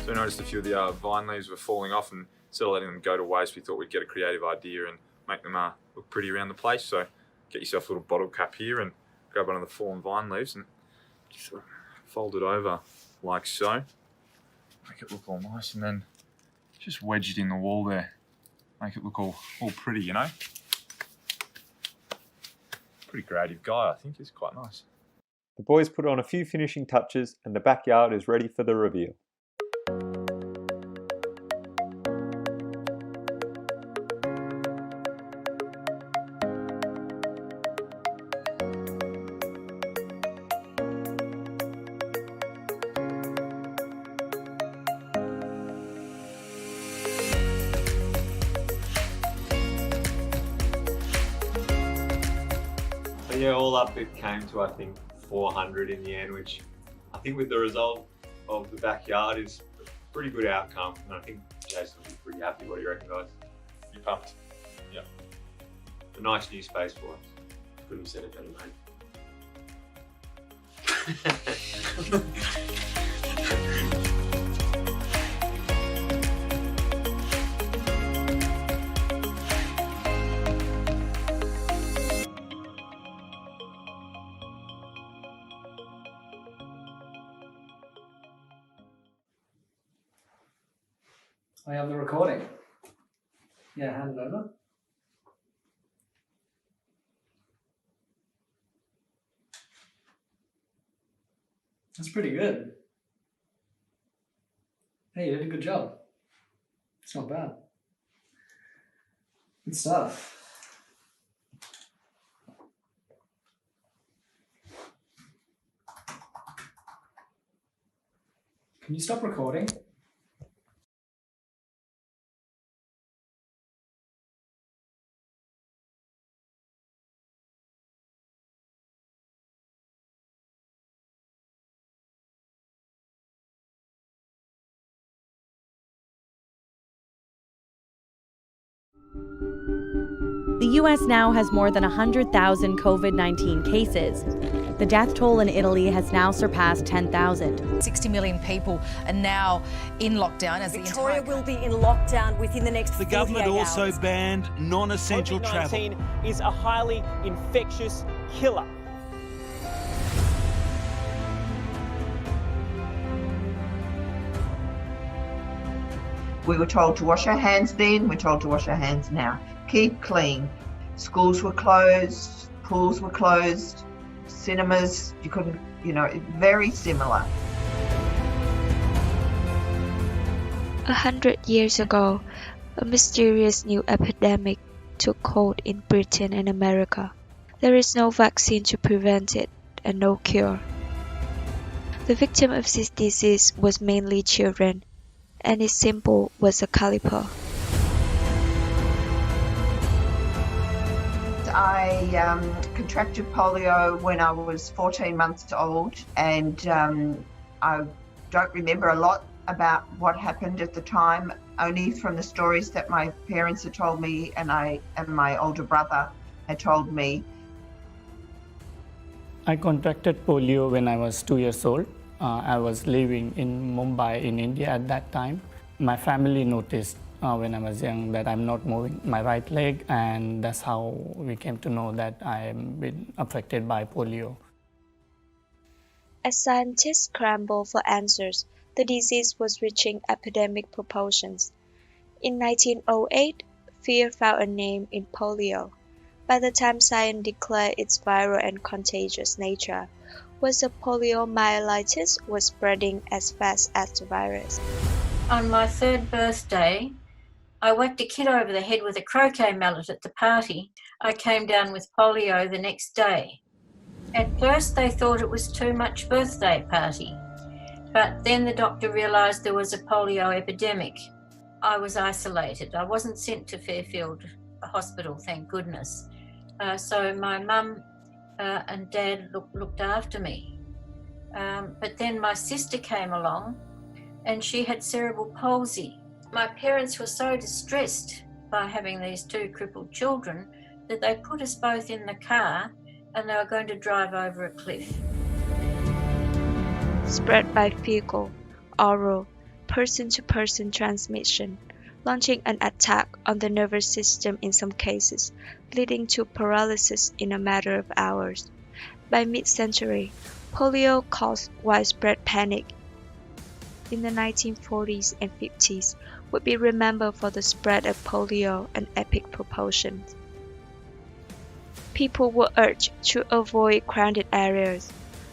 So we noticed a few of the vine leaves were falling off, and instead of letting them go to waste, we thought we'd get a creative idea and make them look pretty around the place. So get yourself a little bottle cap here and grab one of the fallen vine leaves and just sort of fold it over like so. Make it look all nice, and then just wedge it in the wall there. Make it look all pretty, you know? Pretty creative guy, I think. He's quite nice. The boys put on a few finishing touches and the backyard is ready for the reveal. So yeah, all up it came to I think 400 in the end, which I think with the result of the backyard is a pretty good outcome, and I think Jason will be pretty happy. What do you reckon, guys? You pumped? Yeah. A nice new space for us. Couldn't have said it better, mate. I have the recording. Yeah, hand it over. That's pretty good. Hey, you did a good job. It's not bad. Good stuff. Can you stop recording? The US now has more than 100,000 COVID-19 cases. The death toll in Italy has now surpassed 10,000. 60 million people are now in lockdown as Victoria will be in lockdown within the next 48 hours. The government also banned non-essential travel. COVID-19 is a highly infectious killer. We were told to wash our hands then, we're told to wash our hands now. Keep clean. Schools were closed, pools were closed, cinemas, you couldn't, very similar. 100 years ago, a mysterious new epidemic took hold in Britain and America. There is no vaccine to prevent it and no cure. The victim of this disease was mainly children, and its symbol was a caliper. I contracted polio when I was 14 months old, and I don't remember a lot about what happened at the time, only from the stories that my parents had told me and my older brother had told me. I contracted polio when I was 2 years old. I was living in Mumbai in India at that time. My family noticed when I was young that I'm not moving my right leg, and that's how we came to know that I've been affected by polio. As scientists scrambled for answers, the disease was reaching epidemic proportions. In 1908, fear found a name in polio. By the time science declared its viral and contagious nature, was the poliomyelitis was spreading as fast as the virus. On my 3rd birthday, I whacked a kid over the head with a croquet mallet at the party. I came down with polio the next day. At first they thought it was too much birthday party, but then the doctor realised there was a polio epidemic. I was isolated. I wasn't sent to Fairfield Hospital, thank goodness. So my mum and dad looked after me. But then my sister came along and she had cerebral palsy. My parents were so distressed by having these 2 crippled children that they put us both in the car and they were going to drive over a cliff. Spread by fecal, oral, person-to-person transmission, launching an attack on the nervous system in some cases, leading to paralysis in a matter of hours. By mid-century, polio caused widespread panic. In the 1940s and 50s, would be remembered for the spread of polio and epic proportions. People were urged to avoid crowded areas.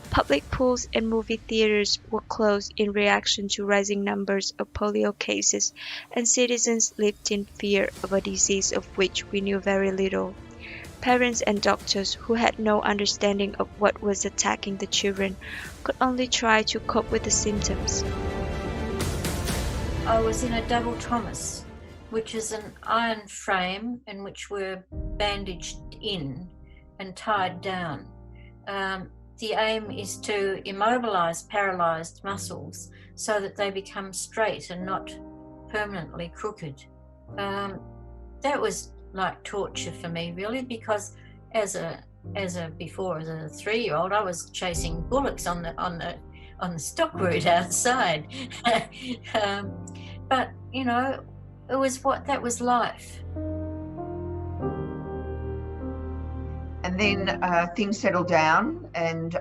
Public pools and movie theaters were closed in reaction to rising numbers of polio cases, and citizens lived in fear of a disease of which we knew very little. Parents and doctors who had no understanding of what was attacking the children could only try to cope with the symptoms. I was in a double Thomas, which is an iron frame in which we're bandaged in and tied down. The aim is to immobilise paralysed muscles so that they become straight and not permanently crooked. That was like torture for me, really, because as a 3-year-old, I was chasing bullocks on the stock route outside. But it was that was life. And then things settled down, and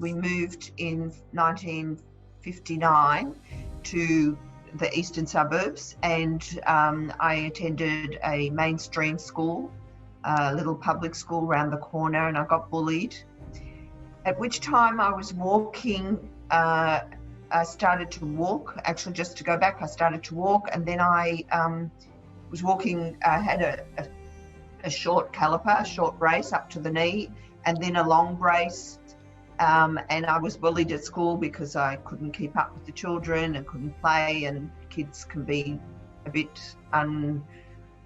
we moved in 1959 to the eastern suburbs, and I attended a mainstream school, a little public school around the corner, and I got bullied. At which time I was walking, I started to walk, actually just to go back, I started to walk, and then I was walking, I had a short caliper, a short brace up to the knee, and then a long brace, and I was bullied at school because I couldn't keep up with the children and couldn't play, and kids can be a bit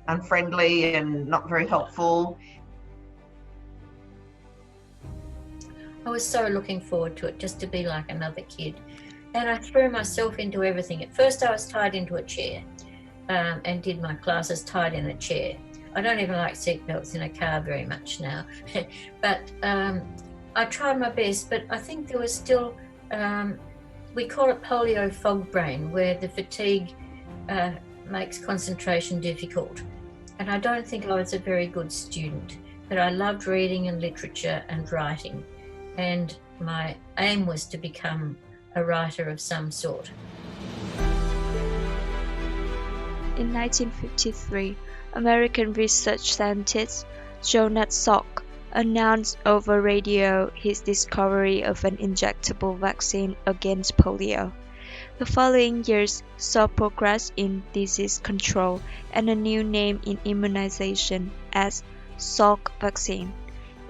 unfriendly and not very helpful. I was so looking forward to it, just to be like another kid. And I threw myself into everything. At first I was tied into a chair and did my classes tied in a chair. I don't even like seatbelts in a car very much now. But I tried my best, but I think there was still, we call it polio fog brain, where the fatigue makes concentration difficult. And I don't think I was a very good student, but I loved reading and literature and writing. And my aim was to become a writer of some sort. In 1953, American research scientist Jonas Salk announced over radio his discovery of an injectable vaccine against polio. The following years saw progress in disease control and a new name in immunization as Salk vaccine.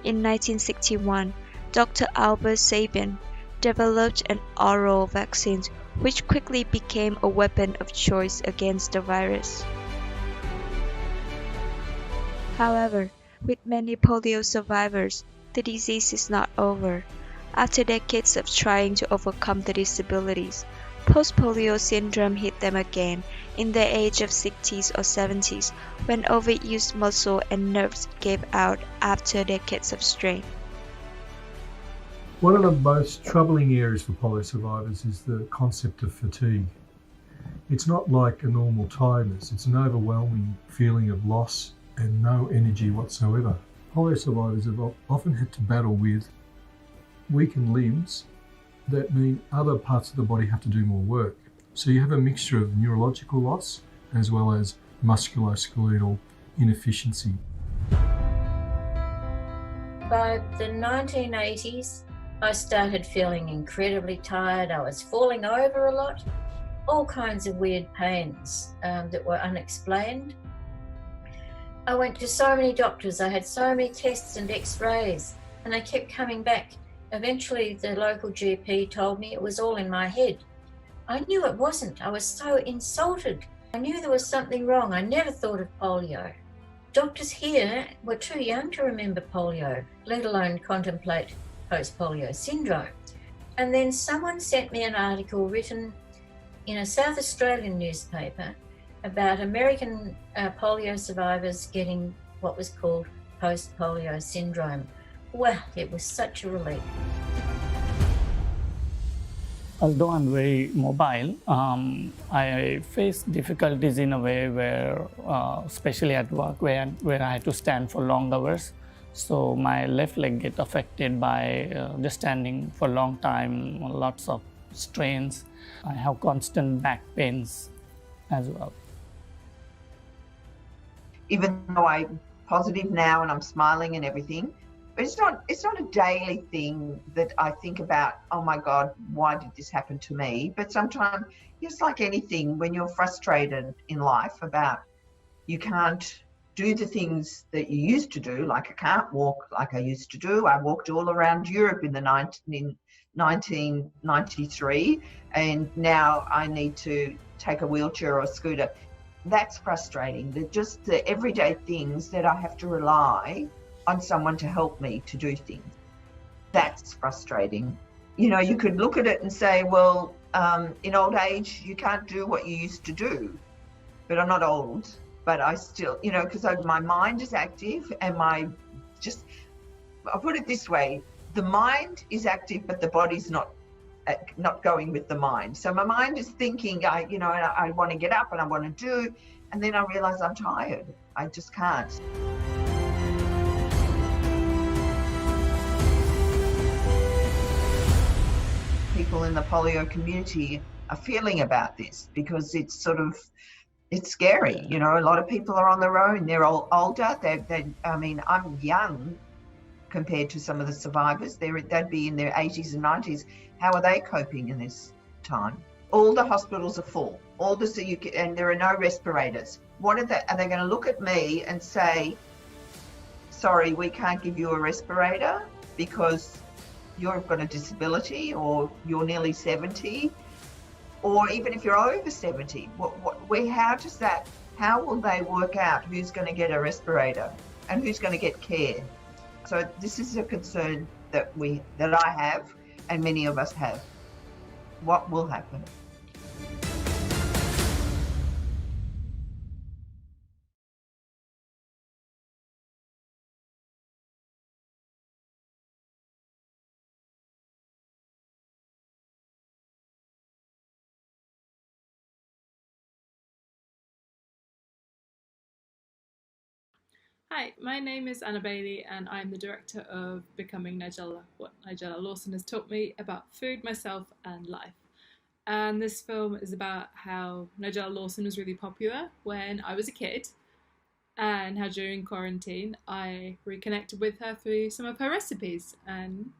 In 1961, Dr. Albert Sabin developed an oral vaccine which quickly became a weapon of choice against the virus. However, with many polio survivors, the disease is not over. After decades of trying to overcome the disabilities, post-polio syndrome hit them again in the age of 60s or 70s when overused muscle and nerves gave out after decades of strain. One of the most troubling areas for polio survivors is the concept of fatigue. It's not like a normal tiredness, it's an overwhelming feeling of loss and no energy whatsoever. Polio survivors have often had to battle with weakened limbs that mean other parts of the body have to do more work. So you have a mixture of neurological loss as well as musculoskeletal inefficiency. By the 1980s, I started feeling incredibly tired. I was falling over a lot, all kinds of weird pains that were unexplained. I went to so many doctors, I had so many tests and x-rays, and they kept coming back. Eventually, the local GP told me it was all in my head. I knew it wasn't. I was so insulted. I knew there was something wrong. I never thought of polio. Doctors here were too young to remember polio, let alone contemplate post-polio syndrome. And then someone sent me an article written in a South Australian newspaper about American polio survivors getting what was called post-polio syndrome. Well, it was such a relief. Although I'm very mobile, I face difficulties in a way where, especially at work, where I had to stand for long hours. So my left leg get affected by just standing for a long time, lots of strains. I have constant back pains as well. Even though I'm positive now and I'm smiling and everything, but it's not a daily thing that I think about, oh my God, why did this happen to me? But sometimes, just like anything, when you're frustrated in life about you can't do the things that you used to do, like I can't walk like I used to do. I walked all around Europe in 1993, and now I need to take a wheelchair or a scooter. That's frustrating. They're just the everyday things that I have to rely on someone to help me to do things. That's frustrating. You know, you could look at it and say, well, in old age, you can't do what you used to do. But I'm not old, but I still, you know, because my mind is active and I'll put it this way, the mind is active, but the body's not going with the mind. So my mind is thinking, I want to get up and I want to do, and then I realize I'm tired. I just can't. People in the polio community are feeling about this because it's scary. You know, a lot of people are on their own. They're all older. I'm young compared to some of the survivors. They'd be in their 80s and 90s. How are they coping in this time? All the hospitals are full. And there are no respirators. Are they going to look at me and say, sorry, we can't give you a respirator because you've got a disability or you're nearly 70? Or even if you're over 70, how will they work out who's going to get a respirator and who's going to get care? So this is a concern that I have and many of us have. What will happen? Hi, my name is Anna Bailey and I'm the director of Becoming Nigella, What Nigella Lawson Has Taught Me About Food, Myself and Life. And this film is about how Nigella Lawson was really popular when I was a kid and how during quarantine I reconnected with her through some of her recipes and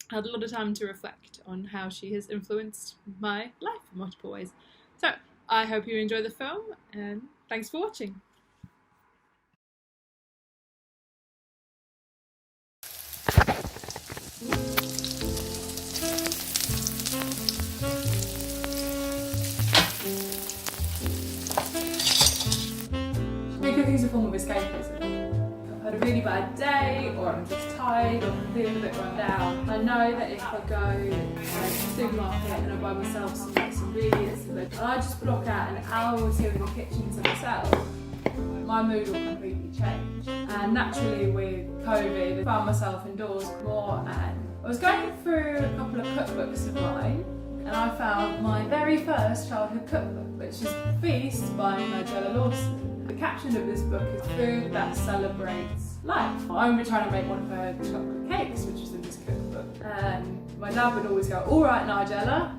had a lot of time to reflect on how she has influenced my life in multiple ways. So I hope you enjoy the film and thanks for watching. Cooking's a form of escapism. I've had a really bad day, or I'm just tired, or I'm feeling a bit run down. I know that if I go to the supermarket and I buy myself some ingredients and I just block out an hour or two in the kitchen to myself, my mood will completely change. And naturally with COVID, I found myself indoors more, and I was going through a couple of cookbooks of mine, and I found my very first childhood cookbook, which is Feast by Nigella Lawson. The caption of this book is Food That Celebrates Life. I remember trying to make one of her chocolate cakes, which was in this cookbook, and my dad would always go, "All right, Nigella."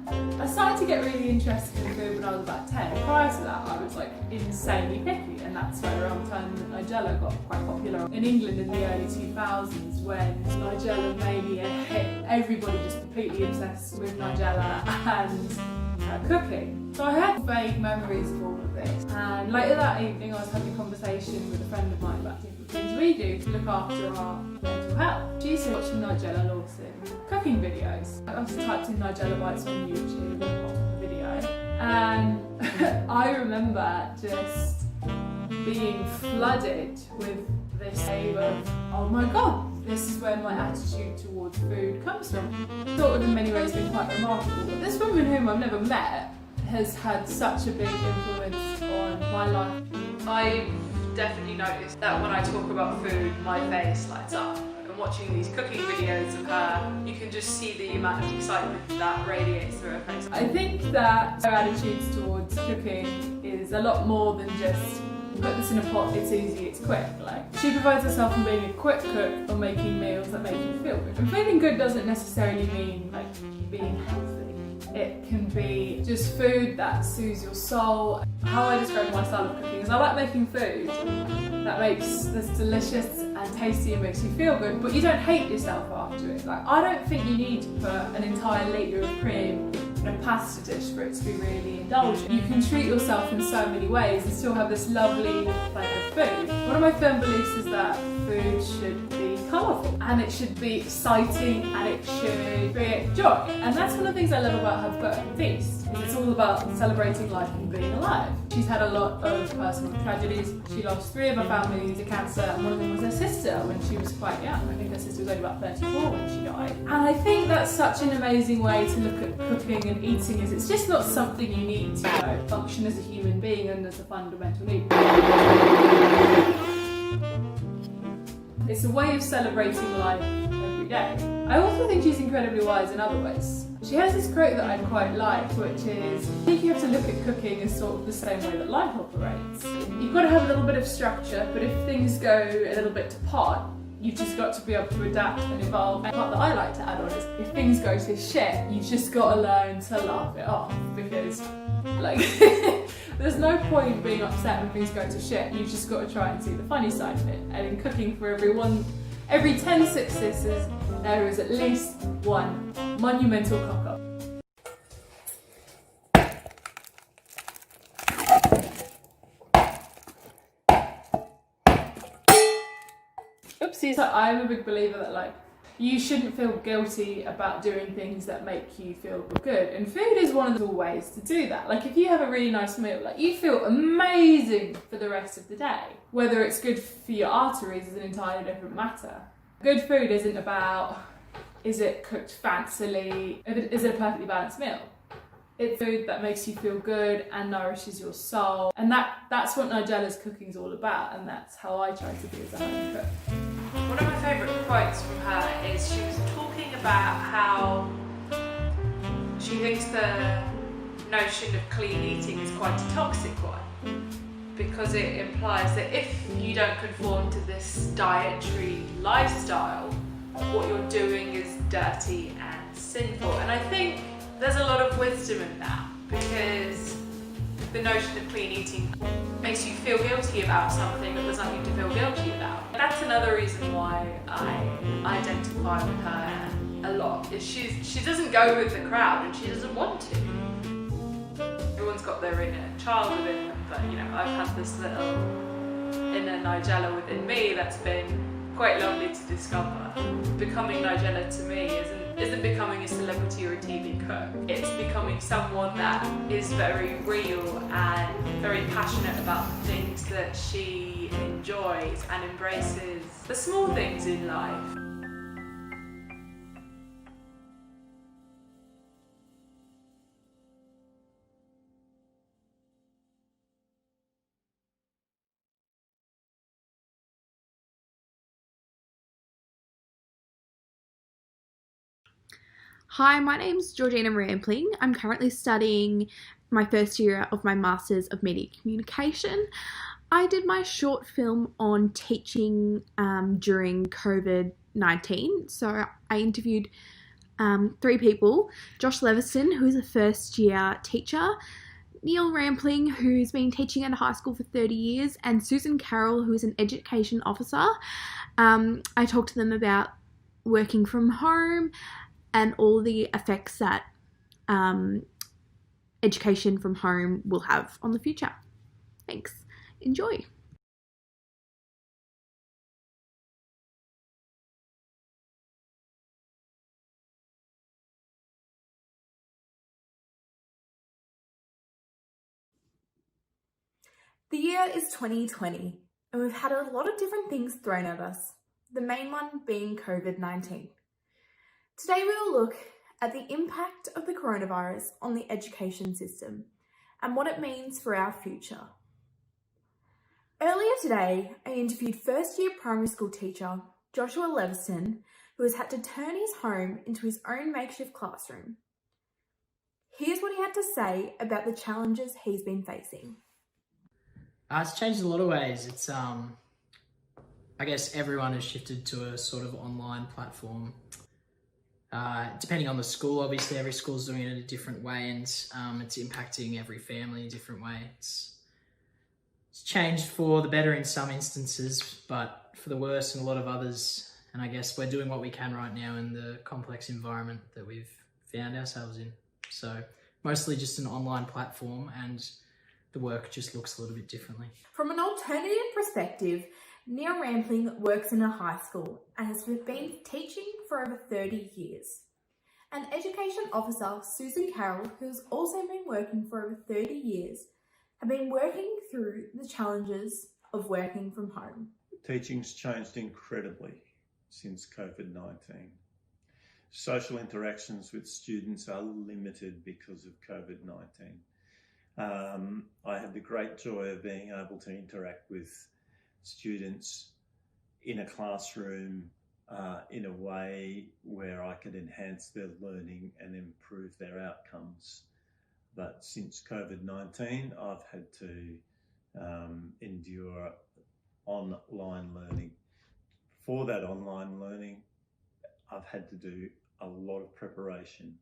I started to get really interested in food when I was about 10. Prior to that, I was like insanely picky, and that's where around the time that Nigella got quite popular in England in the early 2000s, when Nigella made a hit. Everybody just completely obsessed with Nigella and cooking. So I had vague memories of all of this, and later that evening I was having a conversation with a friend of mine about different things we do to look after our mental health. She used to watching Nigella Lawson cooking videos. I just typed in Nigella Bites on YouTube and popped up a video, and I remember just being flooded with this wave of, oh my god, this is where my attitude towards food comes from. I thought it in many ways been quite remarkable. But this woman whom I've never met has had such a big influence on my life. I definitely noticed that when I talk about food, my face lights up. And watching these cooking videos of her, you can just see the amount of excitement that radiates through her face. I think that her attitudes towards cooking is a lot more than just put this in a pot, it's easy, it's quick. Like, she provides herself from being a quick cook or making meals that make you feel good. And feeling good doesn't necessarily mean like being healthy. It can be just food that soothes your soul. How I describe my style of cooking is I like making food that makes this delicious and tasty and makes you feel good, but you don't hate yourself after it. Like, I don't think you need to put an entire litre of cream in a pasta dish for it to be really indulgent. You can treat yourself in so many ways and still have this lovely flavour of food. One of my firm beliefs is that food should be colourful and it should be exciting and it should create joy. And that's one of the things I love about her book, Feast, is it's all about celebrating life and being alive. She's had a lot of personal tragedies. She lost 3 of her family to cancer, and one of them was her sister when she was quite young. I think her sister was only about 34 when she died. And I think that's such an amazing way to look at cooking and eating, is it's just not something you need to function as a human being and as a fundamental need. It's a way of celebrating life every day. I also think she's incredibly wise in other ways. She has this quote that I quite like, which is, I think you have to look at cooking as sort of the same way that life operates. You've got to have a little bit of structure, but if things go a little bit to pot, you've just got to be able to adapt and evolve. And the part that I like to add on is, if things go to shit, you've just got to learn to laugh it off, because like there's no point being upset when things go to shit. You've just got to try and see the funny side of it. And in cooking, for every 10 successes, there is at least one monumental cock-up. Oopsie. So I'm a big believer that you shouldn't feel guilty about doing things that make you feel good. And food is one of the ways to do that. Like, if you have a really nice meal, you feel amazing for the rest of the day. Whether it's good for your arteries is an entirely different matter. Good food isn't about, is it cooked fancily, is it a perfectly balanced meal? It's food that makes you feel good and nourishes your soul. And that's what Nigella's cooking is all about, and that's how I try to be as a home cook. One of my favourite quotes from her is she was talking about how she thinks the notion of clean eating is quite a toxic one. because it implies that if you don't conform to this dietary lifestyle, what you're doing is dirty and sinful. And I think there's a lot of wisdom in that, because the notion of clean eating makes you feel guilty about something that there's nothing to feel guilty about. That's another reason why I identify with her a lot, is she doesn't go with the crowd and she doesn't want to. Everyone's got their inner child within them, but you know, I've had this little inner Nigella within me that's been quite lovely to discover. Becoming Nigella to me isn't becoming a celebrity or a TV cook. It's becoming someone that is very real and very passionate about the things that she enjoys and embraces the small things in life. Hi, my name's Georgina Rampling. I'm currently studying my first year of my Masters of Media Communication. I did my short film on teaching during COVID-19. So I interviewed 3 people: Josh Levison, who's a first year teacher, Neil Rampling, who's been teaching at a high school for 30 years, and Susan Carroll, who is an education officer. I talked to them about working from home and all the effects that education from home will have on the future. Thanks. Enjoy. The year is 2020, and we've had a lot of different things thrown at us, the main one being COVID-19. Today we will look at the impact of the coronavirus on the education system and what it means for our future. Earlier today, I interviewed first-year primary school teacher Joshua Levison, who has had to turn his home into his own makeshift classroom. Here's what he had to say about the challenges he's been facing. It's changed in a lot of ways. It's, I guess everyone has shifted to a sort of online platform. Depending on the school, obviously every school's doing it in a different way, and it's impacting every family in a different way. It's changed for the better in some instances, but for the worse in a lot of others. And I guess we're doing what we can right now in the complex environment that we've found ourselves in. So mostly just an online platform, and the work just looks a little bit differently. From an alternative perspective, Neil Rampling works in a high school and has been teaching for over 30 years. And education officer Susan Carroll, who's also been working for over 30 years, have been working through the challenges of working from home. Teaching's changed incredibly since COVID-19. Social interactions with students are limited because of COVID-19. I had the great joy of being able to interact with students in a classroom in a way where I could enhance their learning and improve their outcomes. But since COVID-19, I've had to endure online learning. For that online learning, I've had to do a lot of preparation.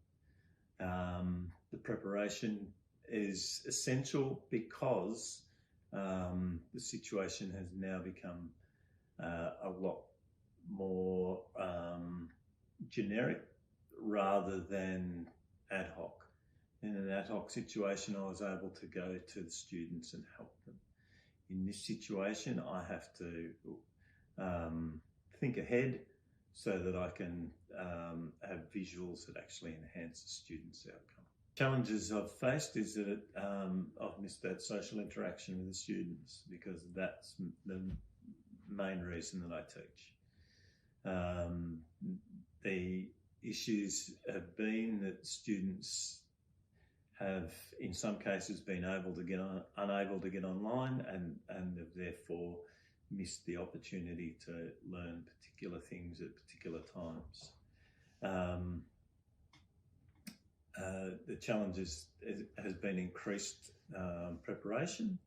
The preparation is essential because the situation has now become a lot more generic rather than ad hoc. In an ad hoc situation, I was able to go to the students and help them. In this situation, I have to think ahead so that I can have visuals that actually enhance the student's outcome. Challenges I've faced is that I've missed that social interaction with the students, because that's the main reason that I teach. The issues have been that students have, in some cases, been unable to get online and have therefore missed the opportunity to learn particular things at particular times. The challenges has been increased preparation,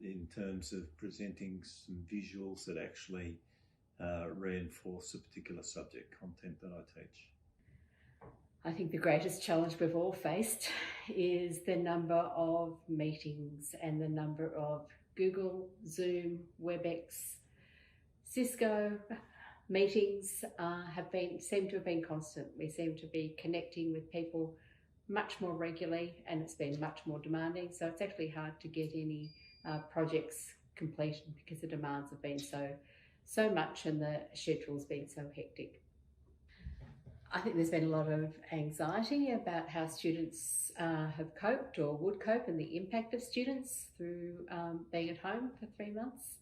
in terms of presenting some visuals that actually reinforce a particular subject content that I teach. I think the greatest challenge we've all faced is the number of meetings and the number of Google, Zoom, WebEx, Cisco meetings seem to have been constant. We seem to be connecting with people much more regularly, and it's been much more demanding. So it's actually hard to get any projects completed because the demands have been so much and the schedule's been so hectic. I think there's been a lot of anxiety about how students have coped or would cope, and the impact of students through being at home for 3 months.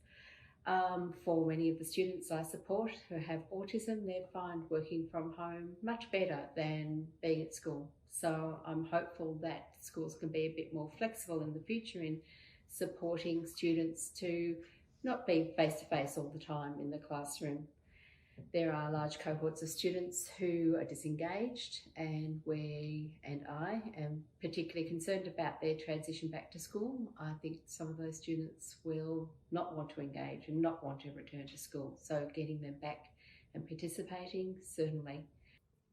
For many of the students I support who have autism, they find working from home much better than being at school. So I'm hopeful that schools can be a bit more flexible in the future in supporting students to not be face-to-face all the time in the classroom. There are large cohorts of students who are disengaged, and I am particularly concerned about their transition back to school. I think some of those students will not want to engage and not want to return to school. So getting them back and participating, certainly.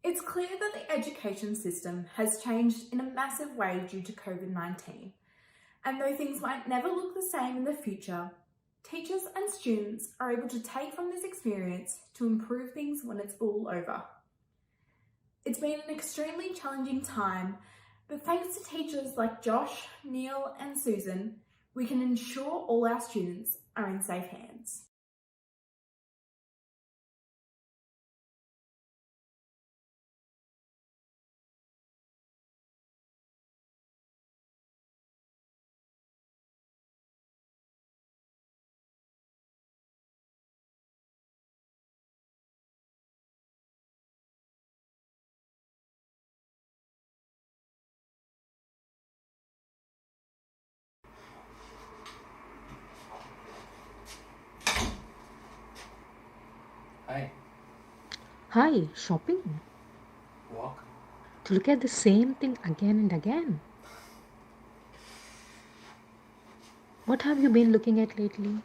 It's clear that the education system has changed in a massive way due to COVID-19. And though things might never look the same in the future, teachers and students are able to take from this experience to improve things when it's all over. It's been an extremely challenging time, but thanks to teachers like Josh, Neil and Susan, we can ensure all our students are in safe hands. Hi. Hi, shopping? Walk. To look at the same thing again and again. What have you been looking at lately?